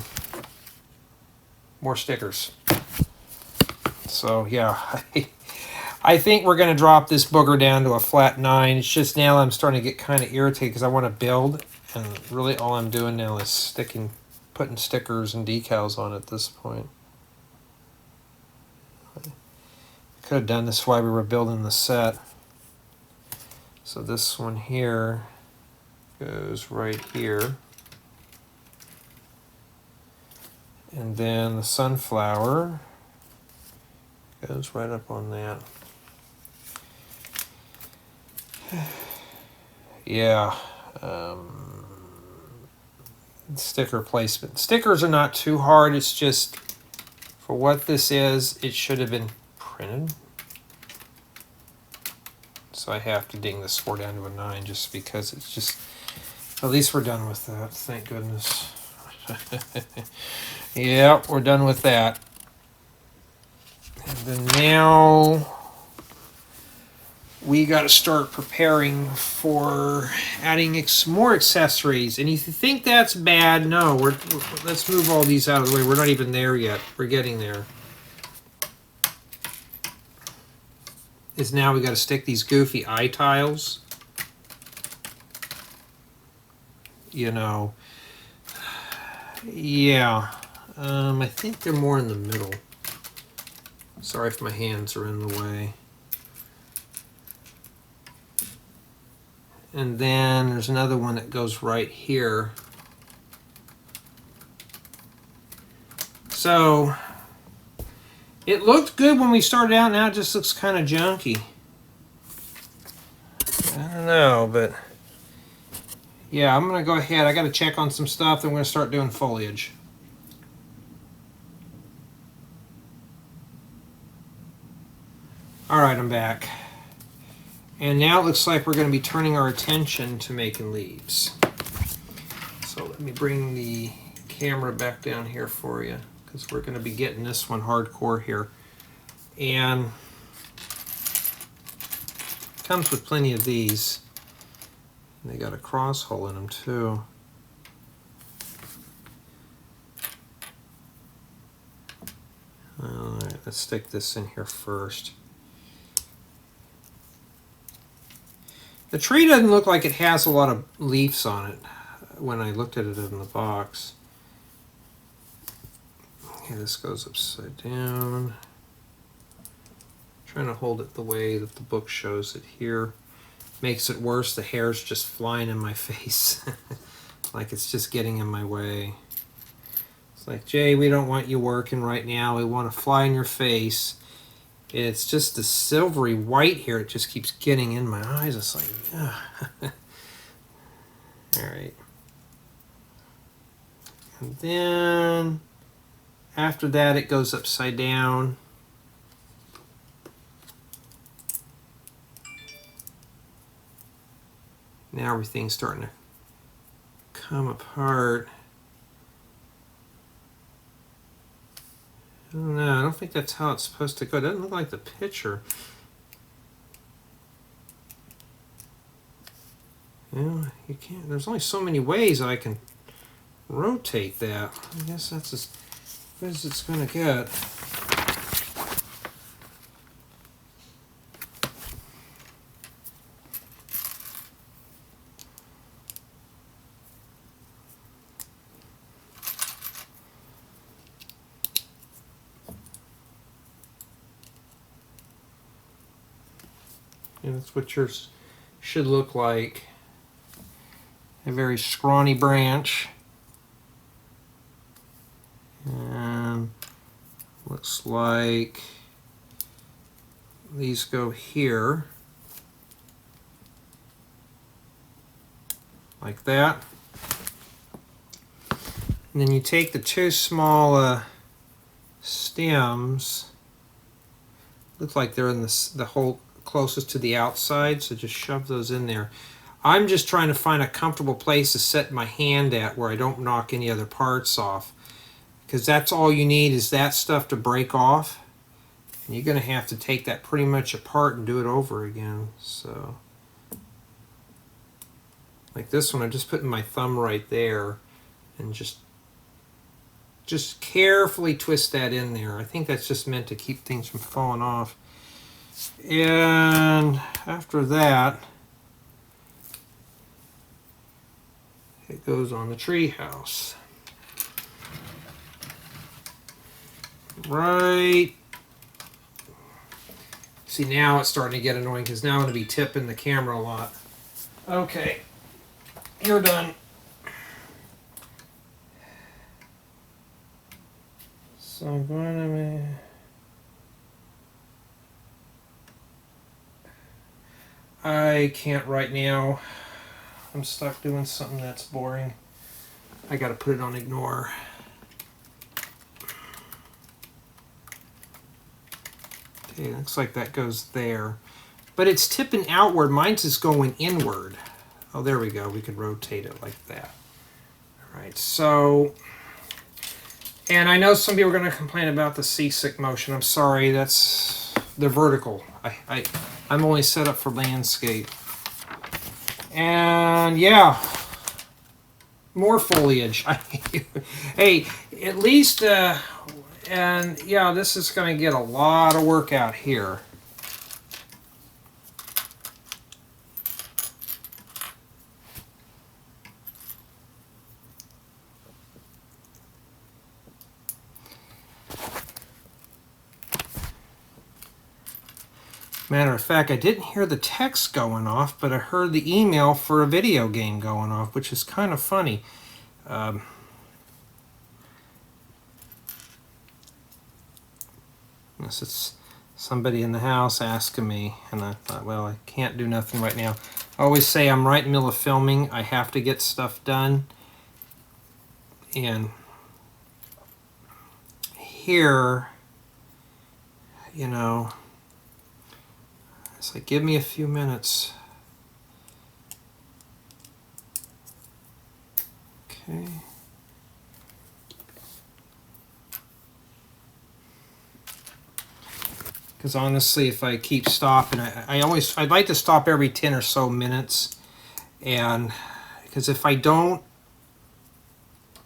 More stickers. So yeah, I think we're going to drop this booger down to a flat 9. It's just now I'm starting to get kind of irritated because I want to build, and really all I'm doing now is putting stickers and decals on at this point. Could have done this while we were building the set. So this one here goes right here. And then the sunflower goes right up on that. Yeah. Sticker placement. Stickers are not too hard. It's just, for what this is, it should have been printed. So I have to ding the score down to a 9 just because it's just, at least we're done with that. Thank goodness. Yeah, we're done with that. And then now we got to start preparing for adding more accessories. And if you think that's bad, no, let's move all these out of the way. We're not even there yet. We're getting there. Is now we got to stick these goofy eye tiles. You know, yeah, I think they're more in the middle. Sorry if my hands are in the way. And then there's another one that goes right here. So it looked good when we started out, now it just looks kind of junky. I don't know, but yeah, I'm going to go ahead. I got to check on some stuff, then we're going to start doing foliage. All right, I'm back. And now it looks like we're going to be turning our attention to making leaves. So let me bring the camera back down here for you, because we're going to be getting this one hardcore here. And it comes with plenty of these. And they got a cross hole in them too. All right, let's stick this in here first. The tree doesn't look like it has a lot of leaves on it when I looked at it in the box. Okay, this goes upside down. Trying to hold it the way that the book shows it here. Makes it worse, the hair's just flying in my face. Like it's just getting in my way. It's like, Jay, we don't want you working right now. We want to fly in your face. It's just the silvery white here. It just keeps getting in my eyes. It's like, ugh. All right. And then after that, it goes upside down. Now everything's starting to come apart. I don't know. I don't think that's how it's supposed to go. It doesn't look like the picture. Well, you can't. There's only so many ways I can rotate that. I guess that's as good as it's going to get. And that's what yours should look like. A very scrawny branch. And looks like these go here. Like that. And then you take the two small stems. Looks like they're in the hole closest to the outside, so just shove those in there. I'm just trying to find a comfortable place to set my hand at where I don't knock any other parts off, because that's all you need is that stuff to break off, and you're going to have to take that pretty much apart and do it over again. So like this one, I'm just putting my thumb right there and just carefully twist that in there. I think that's just meant to keep things from falling off. And after that, it goes on the tree house. Right. See, now it's starting to get annoying because now I'm going to be tipping the camera a lot. Okay, you're done. So I'm going to... I can't right now. I'm stuck doing something that's boring. I gotta put it on ignore. Okay, looks like that goes there. But it's tipping outward. Mine's is going inward. Oh, there we go. We could rotate it like that. All right, so... And I know some people are going to complain about the seasick motion. I'm sorry, they're vertical. I'm only set up for landscape. And yeah, more foliage. Hey, at least, and yeah, this is going to get a lot of work out here. Matter of fact, I didn't hear the text going off, but I heard the email for a video game going off, which is kind of funny. Unless it's somebody in the house asking me, and I thought, well, I can't do nothing right now. I always say I'm right in the middle of filming. I have to get stuff done. And here, you know... It's like, give me a few minutes. Okay. Because honestly, if I keep stopping, I'd like to stop every 10 or so minutes. And because if I don't,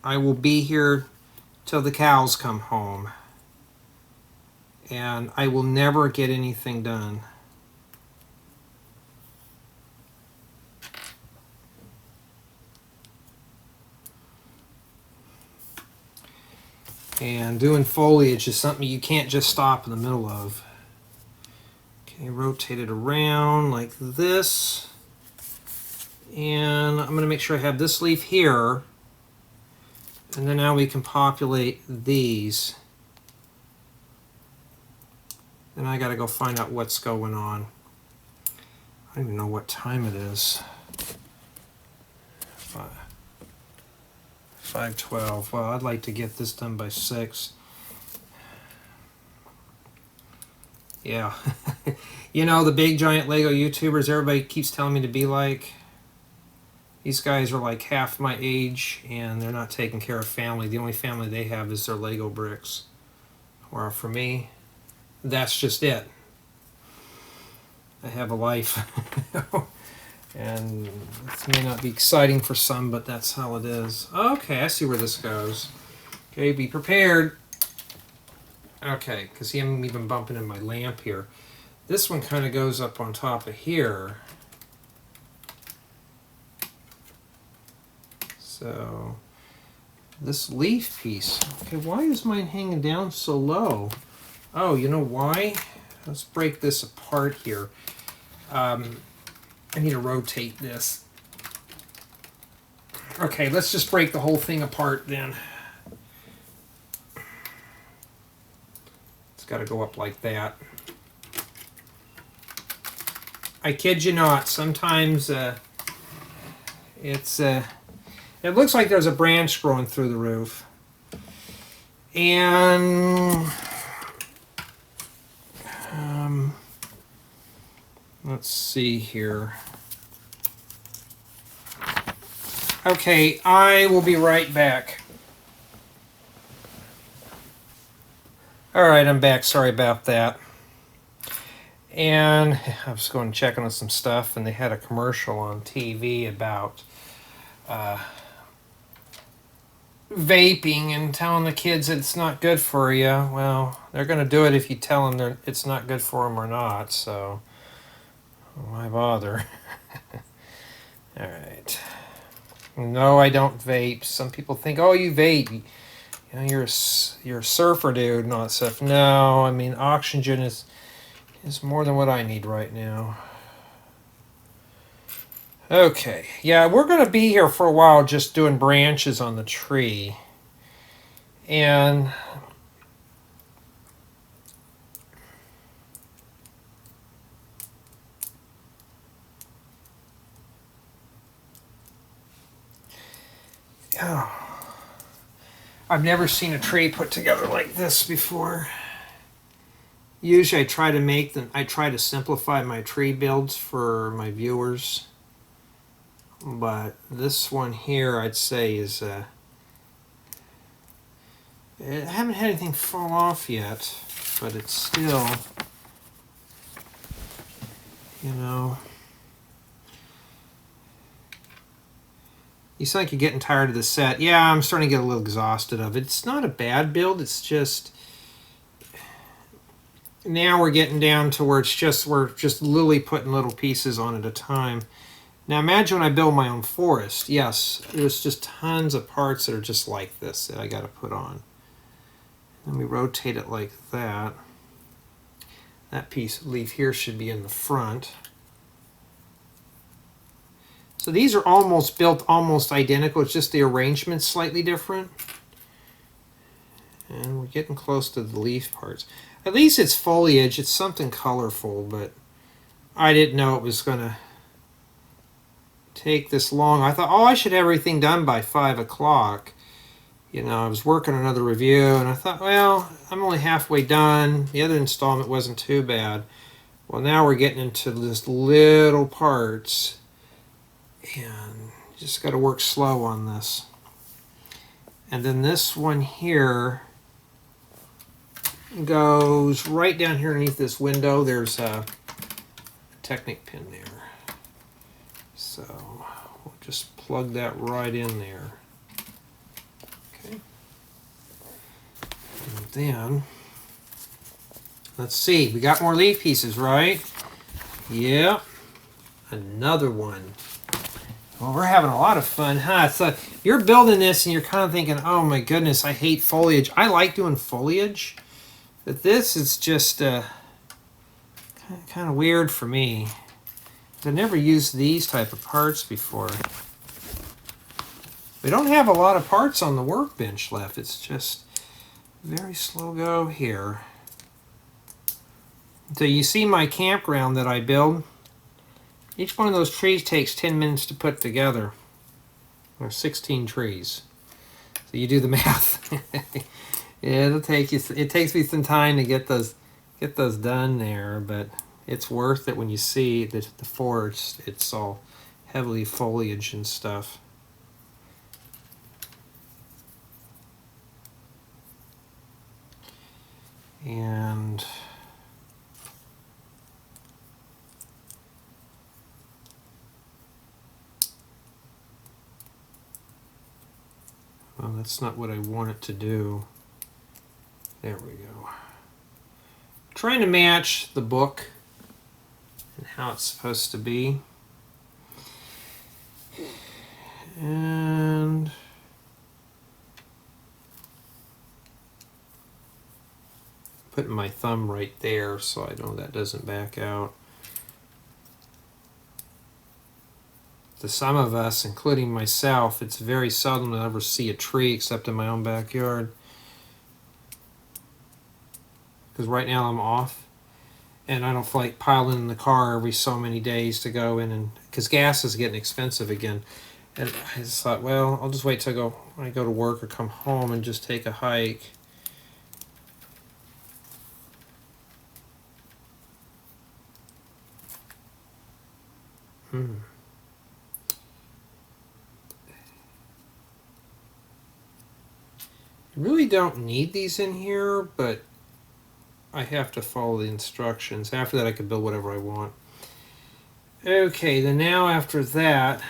I will be here till the cows come home. And I will never get anything done. And doing foliage is something you can't just stop in the middle of. Okay, rotate it around like this. And I'm going to make sure I have this leaf here. And then now we can populate these. And I got to go find out what's going on. I don't even know what time it is. 5:12. Well, I'd like to get this done by 6. Yeah. You know, the big giant Lego YouTubers everybody keeps telling me to be like. These guys are like half my age and they're not taking care of family. The only family they have is their Lego bricks. Or for me, that's just it. I have a life. And this may not be exciting for some, but that's how it is. Okay, I see where this goes. Okay, be prepared. Okay, because see, I'm even bumping in my lamp here. This one kind of goes up on top of here. So, this leaf piece. Okay, why is mine hanging down so low? Oh, you know why? Let's break this apart here. I need to rotate this. Okay, let's just break the whole thing apart then. It's got to go up like that. I kid you not, sometimes it looks like there's a branch growing through the roof. And let's see here. Okay, I will be right back. All right, I'm back. Sorry about that. And I was going to check on some stuff, and they had a commercial on TV about vaping and telling the kids that it's not good for you. Well, they're going to do it if you tell them it's not good for them or not, so why bother? All right. No, I don't vape. Some people think, oh, you vape. You know, you're a surfer dude and all that stuff. No, I mean, oxygen is more than what I need right now. Okay, yeah, we're going to be here for a while just doing branches on the tree. And oh, I've never seen a tree put together like this before. Usually I try to simplify my tree builds for my viewers. But this one here, I'd say, is I haven't had anything fall off yet, but it's still, you know, you sound like you're getting tired of the set. Yeah, I'm starting to get a little exhausted of it. It's not a bad build. It's just now we're getting down to where we're just literally putting little pieces on at a time. Now imagine when I build my own forest. Yes, there's just tons of parts that are just like this that I got to put on. Let me rotate it like that. That piece of leaf here should be in the front. So these are almost built almost identical. It's just the arrangement's slightly different. And we're getting close to the leaf parts. At least it's foliage. It's something colorful, but I didn't know it was going to take this long. I thought, oh, I should have everything done by 5 o'clock. You know, I was working on another review, and I thought, well, I'm only halfway done. The other installment wasn't too bad. Well, now we're getting into just little parts, and you just got to work slow on this. And then this one here goes right down here underneath this window. There's a Technic pin there. So we'll just plug that right in there. Okay. And then, let's see, we got more leaf pieces, right? Yeah. Another one. Well, we're having a lot of fun, huh? So you're building this and you're kind of thinking, oh my goodness, I hate foliage. I like doing foliage, but this is just kind of weird for me. I've never used these type of parts before. We don't have a lot of parts on the workbench left. It's just very slow go here. So you see my campground that I build? Each one of those trees takes 10 minutes to put together. There's 16 trees. So you do the math. Yeah, it takes me some time to get those done there, but it's worth it when you see the forest. It's all heavily foliage and stuff. And Well, that's not what I want it to do. There we go. Trying to match the book and how it's supposed to be. And putting my thumb right there so I know that doesn't back out. To some of us, including myself, it's very seldom to ever see a tree except in my own backyard. Because right now I'm off, and I don't feel like piling in the car every so many days to go in, and because gas is getting expensive again. And I just thought, well, I'll just wait till when I go to work or come home and just take a hike. I really don't need these in here, but I have to follow the instructions. After that, I can build whatever I want. Okay, then now after that,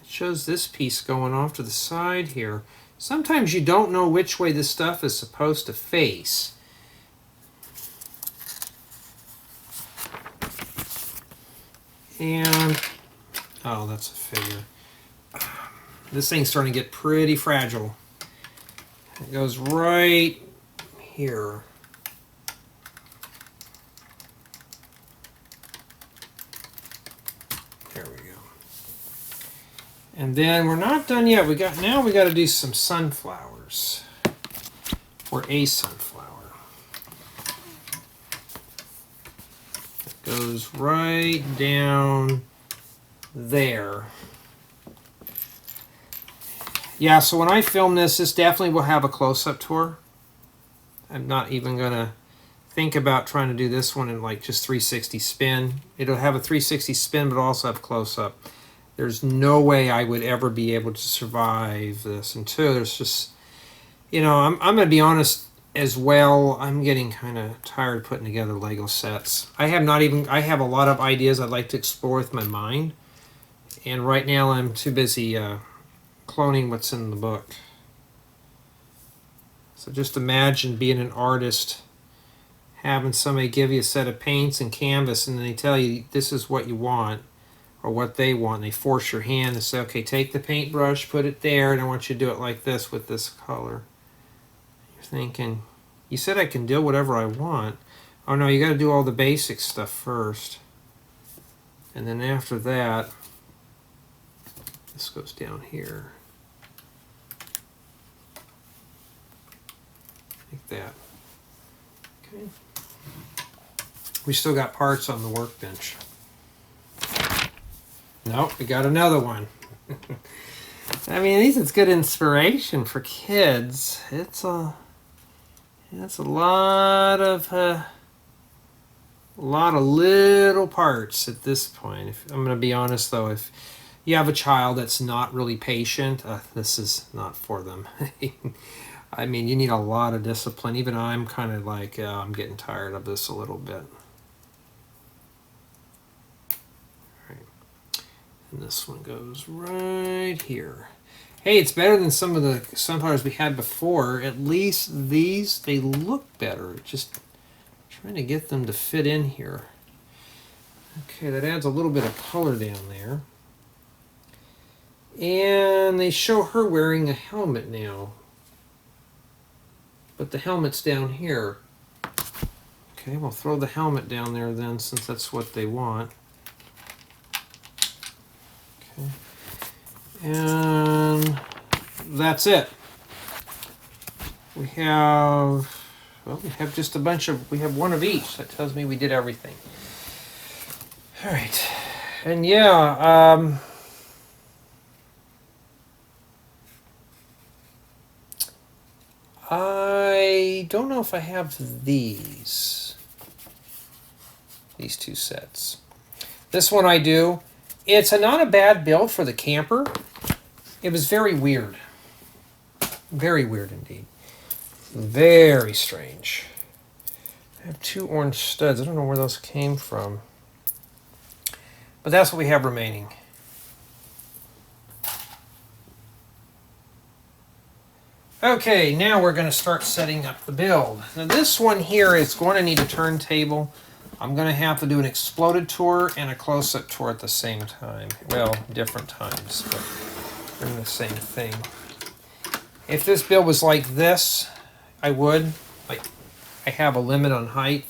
it shows this piece going off to the side here. Sometimes you don't know which way this stuff is supposed to face. And, oh, that's a figure. This thing's starting to get pretty fragile. It goes right here. There we go. And then we're not done yet. Now we got to do some sunflowers, or a sunflower. It goes right down there. Yeah, so when I film this definitely will have a close-up tour. I'm not even going to think about trying to do this one in like just 360 spin. It'll have a 360 spin, but also have close-up. There's no way I would ever be able to survive this. And two, there's just, I'm going to be honest as well. I'm getting kind of tired putting together Lego sets. I have a lot of ideas I'd like to explore with my mind. And right now I'm too busy cloning what's in the book. So just imagine being an artist, having somebody give you a set of paints and canvas, and then they tell you this is what you want, or what they want, and they force your hand and say, okay, take the paintbrush, put it there, and I want you to do it like this with this color. You're thinking, you said I can do whatever I want. Oh no, you got to do all the basic stuff first. And then after that, this goes down here. Like that. Okay. We still got parts on the workbench. Nope, we got another one. I mean, at least it's good inspiration for kids. It's a lot of little parts at this point. I'm going to be honest though, if you have a child that's not really patient, this is not for them. I mean, you need a lot of discipline. Even I'm kind of like, I'm getting tired of this a little bit. And this one goes right here. Hey, it's better than some of the sunflowers we had before. At least these, they look better. Just trying to get them to fit in here. Okay, that adds a little bit of color down there. And they show her wearing a helmet now. But the helmet's down here. Okay, we'll throw the helmet down there then, since that's what they want. Okay. And that's it. We have just a bunch of, we have one of each. That tells me we did everything. All right. And yeah, I don't know if I have these two sets. This one I do. It's not a bad build for the camper. It was very weird. Very weird indeed. Very strange. I have two orange studs. I don't know where those came from. But that's what we have remaining. Okay, now we're going to start setting up the build. Now this one here is going to need a turntable. I'm going to have to do an exploded tour and a close-up tour at the same time. Well, different times, but they're the same thing. If this build was like this, I would. Like, I have a limit on height.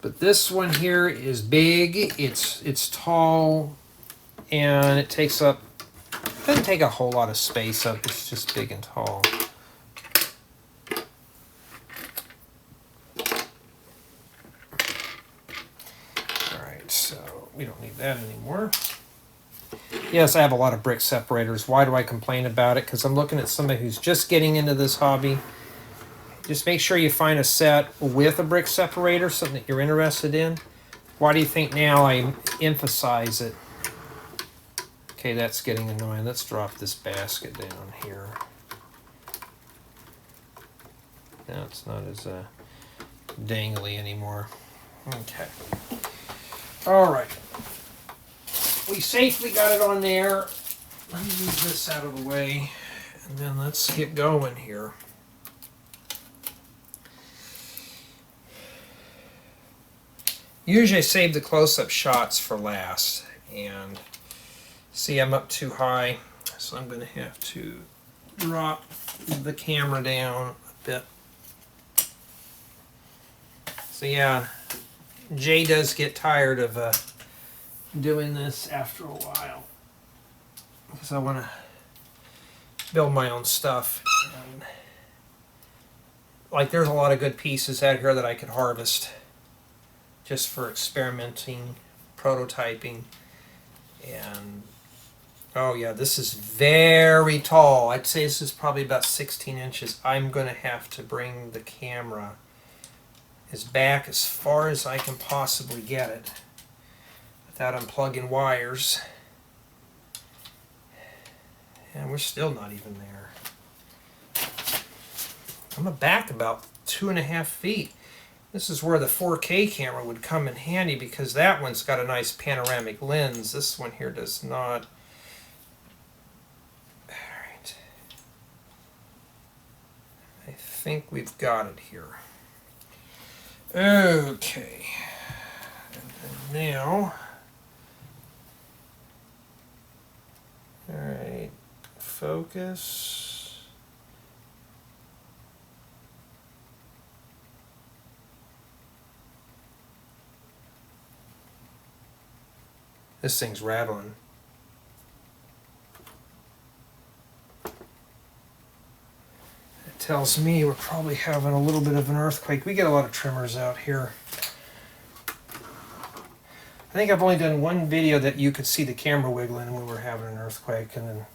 But this one here is big, it's tall, and it doesn't take a whole lot of space up, it's just big and tall. Alright, so we don't need that anymore. Yes, I have a lot of brick separators. Why do I complain about it? Because I'm looking at somebody who's just getting into this hobby. Just make sure you find a set with a brick separator, something that you're interested in. Why do you think now I emphasize it? Okay, that's getting annoying. Let's drop this basket down here. Now it's not as dangly anymore. Okay. All right. We safely got it on there. Let me move this out of the way, and then let's get going here. Usually I save the close-up shots for last, and see I'm up too high, so I'm going to have to drop the camera down a bit. So yeah, Jay does get tired of doing this after a while, because I want to build my own stuff. And, like, there's a lot of good pieces out here that I could harvest just for experimenting, prototyping, and oh yeah, this is very tall. I'd say this is probably about 16 inches. I'm going to have to bring the camera back as far as I can possibly get it without unplugging wires. And we're still not even there. I'm back about 2.5 feet. This is where the 4K camera would come in handy, because that one's got a nice panoramic lens. This one here does not. Alright. I think we've got it here. Okay. And then now. Alright. Focus. This thing's rattling. It tells me we're probably having a little bit of an earthquake. We get a lot of tremors out here. I think I've only done one video that you could see the camera wiggling when we were having an earthquake, and then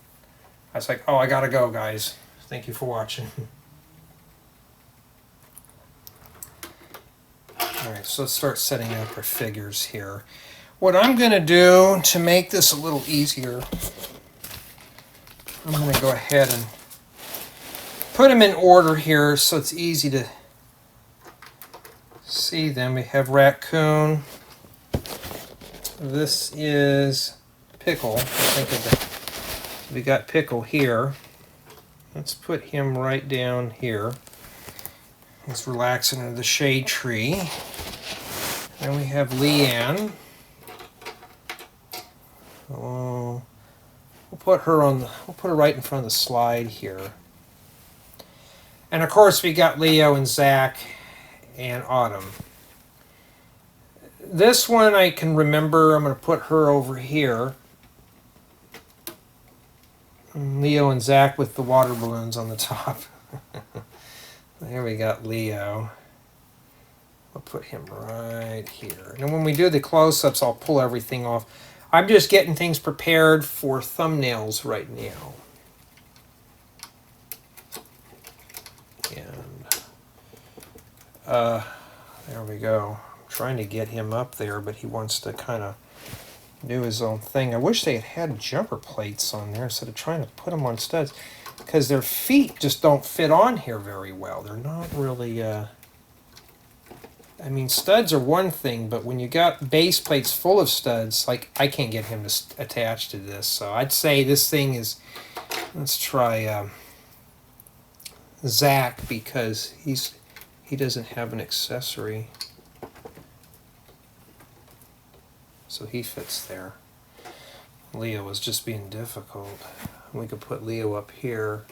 I was like, oh, I gotta go, guys. Thank you for watching. Alright, so let's start setting up our figures here. What I'm going to do to make this a little easier, I'm going to go ahead and put them in order here so it's easy to see them. We have Raccoon. This is Pickle. We got Pickle here. Let's put him right down here. He's relaxing under the shade tree. Then we have Liann. Oh, we'll put her right in front of the slide here. And of course we got Leo and Zach and Autumn. This one I can remember. I'm going to put her over here. And Leo and Zach with the water balloons on the top. There we got Leo. I'll put him right here. And when we do the close-ups, I'll pull everything off. I'm just getting things prepared for thumbnails right now. And there we go. I'm trying to get him up there, but he wants to kind of do his own thing. I wish they had jumper plates on there instead of trying to put them on studs, because their feet just don't fit on here very well. They're not really... I mean, studs are one thing, but when you got base plates full of studs, like, I can't get him to attach to this. So I'd say this thing is, let's try Zach because he doesn't have an accessory. So he fits there. Leo was just being difficult. We could put Leo up here.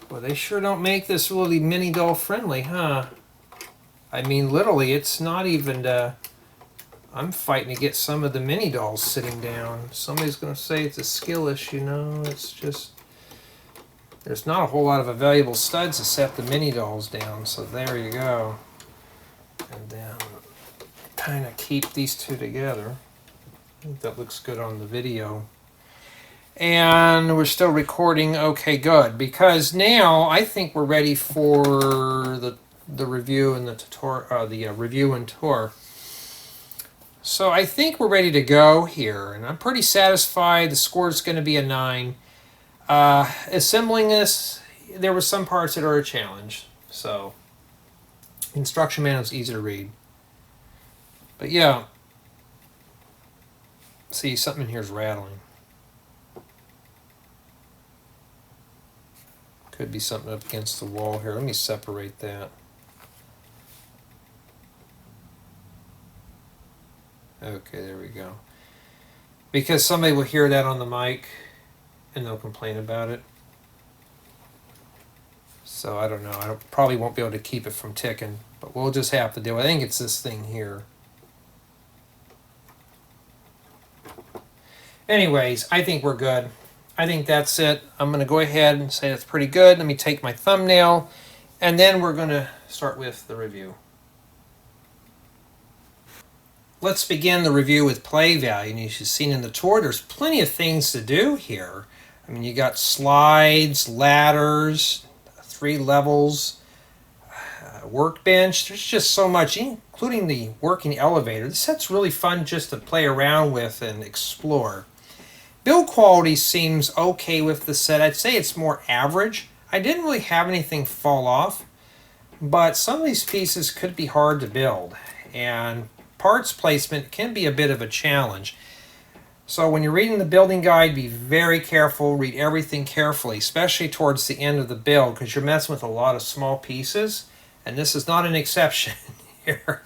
Well, they sure don't make this really mini doll friendly, huh? I mean, literally, it's not even, I'm fighting to get some of the mini dolls sitting down. Somebody's going to say it's a skill issue. No, it's just, there's not a whole lot of valuable studs to set the mini dolls down. So there you go. And then kind of keep these two together. I think that looks good on the video. And we're still recording. Okay, good. Because now I think we're ready for the review and the tutorial, review and tour. So I think we're ready to go here, and I'm pretty satisfied. The score is going to be a 9. Assembling this, there were some parts that are a challenge. So instruction manual is easy to read. But yeah, see, something in here is rattling. Could be something up against the wall here. Let me separate that. Okay, there we go. Because somebody will hear that on the mic and they'll complain about it. So I don't know. I probably won't be able to keep it from ticking, but we'll just have to do it. I think it's this thing here. Anyways, I think we're good. I think that's it. I'm going to go ahead and say that's pretty good. Let me take my thumbnail, and then we're going to start with the review. Let's begin the review with play value. And as you've seen in the tour, there's plenty of things to do here. I mean, you got slides, ladders, 3 levels, workbench. There's just so much, including the working elevator. This set's really fun just to play around with and explore. Build quality seems okay with the set. I'd say it's more average. I didn't really have anything fall off, but some of these pieces could be hard to build, and parts placement can be a bit of a challenge. So when you're reading the building guide, be very careful, read everything carefully, especially towards the end of the build, because you're messing with a lot of small pieces, and this is not an exception. Here,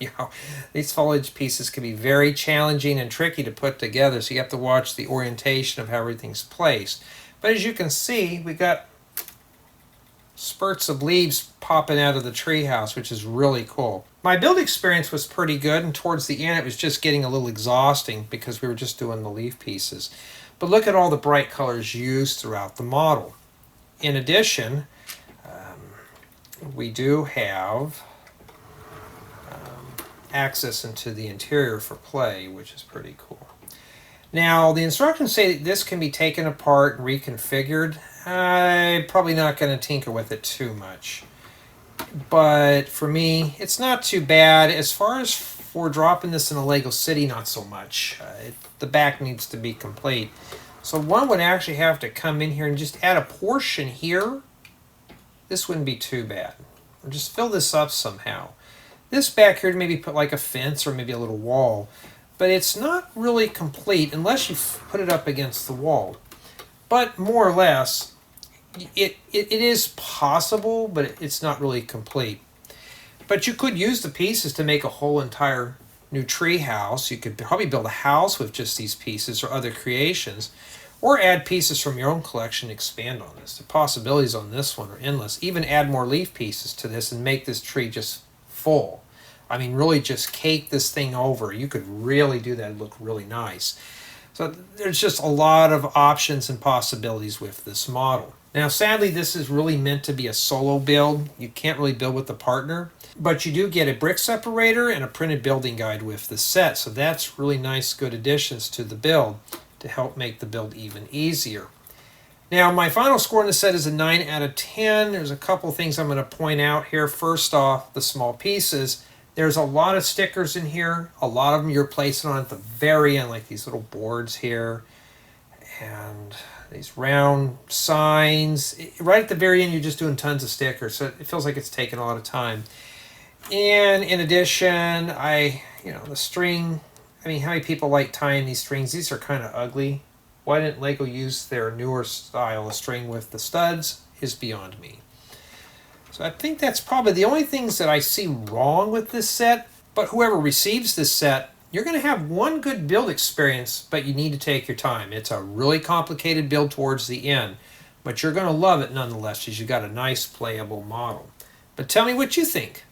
these foliage pieces can be very challenging and tricky to put together, so you have to watch the orientation of how everything's placed. But as you can see, we got spurts of leaves popping out of the treehouse, which is really cool. My build experience was pretty good, and towards the end it was just getting a little exhausting because we were just doing the leaf pieces. But look at all the bright colors used throughout the model. In addition, we do have access into the interior for play, which is pretty cool. Now, the instructions say that this can be taken apart and reconfigured. I'm probably not going to tinker with it too much. But for me, it's not too bad. As far as for dropping this in a Lego City, not so much. The back needs to be complete. So one would actually have to come in here and just add a portion here. This wouldn't be too bad. Or just fill this up somehow. This back here, maybe put like a fence or maybe a little wall. But it's not really complete unless you put it up against the wall. But more or less, it is possible, but it's not really complete. But you could use the pieces to make a whole entire new tree house. You could probably build a house with just these pieces or other creations. Or add pieces from your own collection and expand on this. The possibilities on this one are endless. Even add more leaf pieces to this and make this tree just full. I mean, really just cake this thing over. You could really do that and look really nice. So there's just a lot of options and possibilities with this model. Now, sadly, this is really meant to be a solo build. You can't really build with a partner. But you do get a brick separator and a printed building guide with the set. So that's really nice, good additions to the build to help make the build even easier. Now, my final score in the set is a 9 out of 10. There's a couple things I'm going to point out here. First off, the small pieces. There's a lot of stickers in here. A lot of them you're placing on at the very end, like these little boards here. And these round signs. Right at the very end, you're just doing tons of stickers. So it feels like it's taking a lot of time. And in addition, the string I mean, how many people like tying these strings? These are kind of ugly. Why didn't Lego use their newer style of string with the studs is beyond me. So I think that's probably the only things that I see wrong with this set. But whoever receives this set, you're going to have one good build experience, but you need to take your time. It's a really complicated build towards the end, but you're going to love it nonetheless, because you got a nice playable model. But tell me what you think.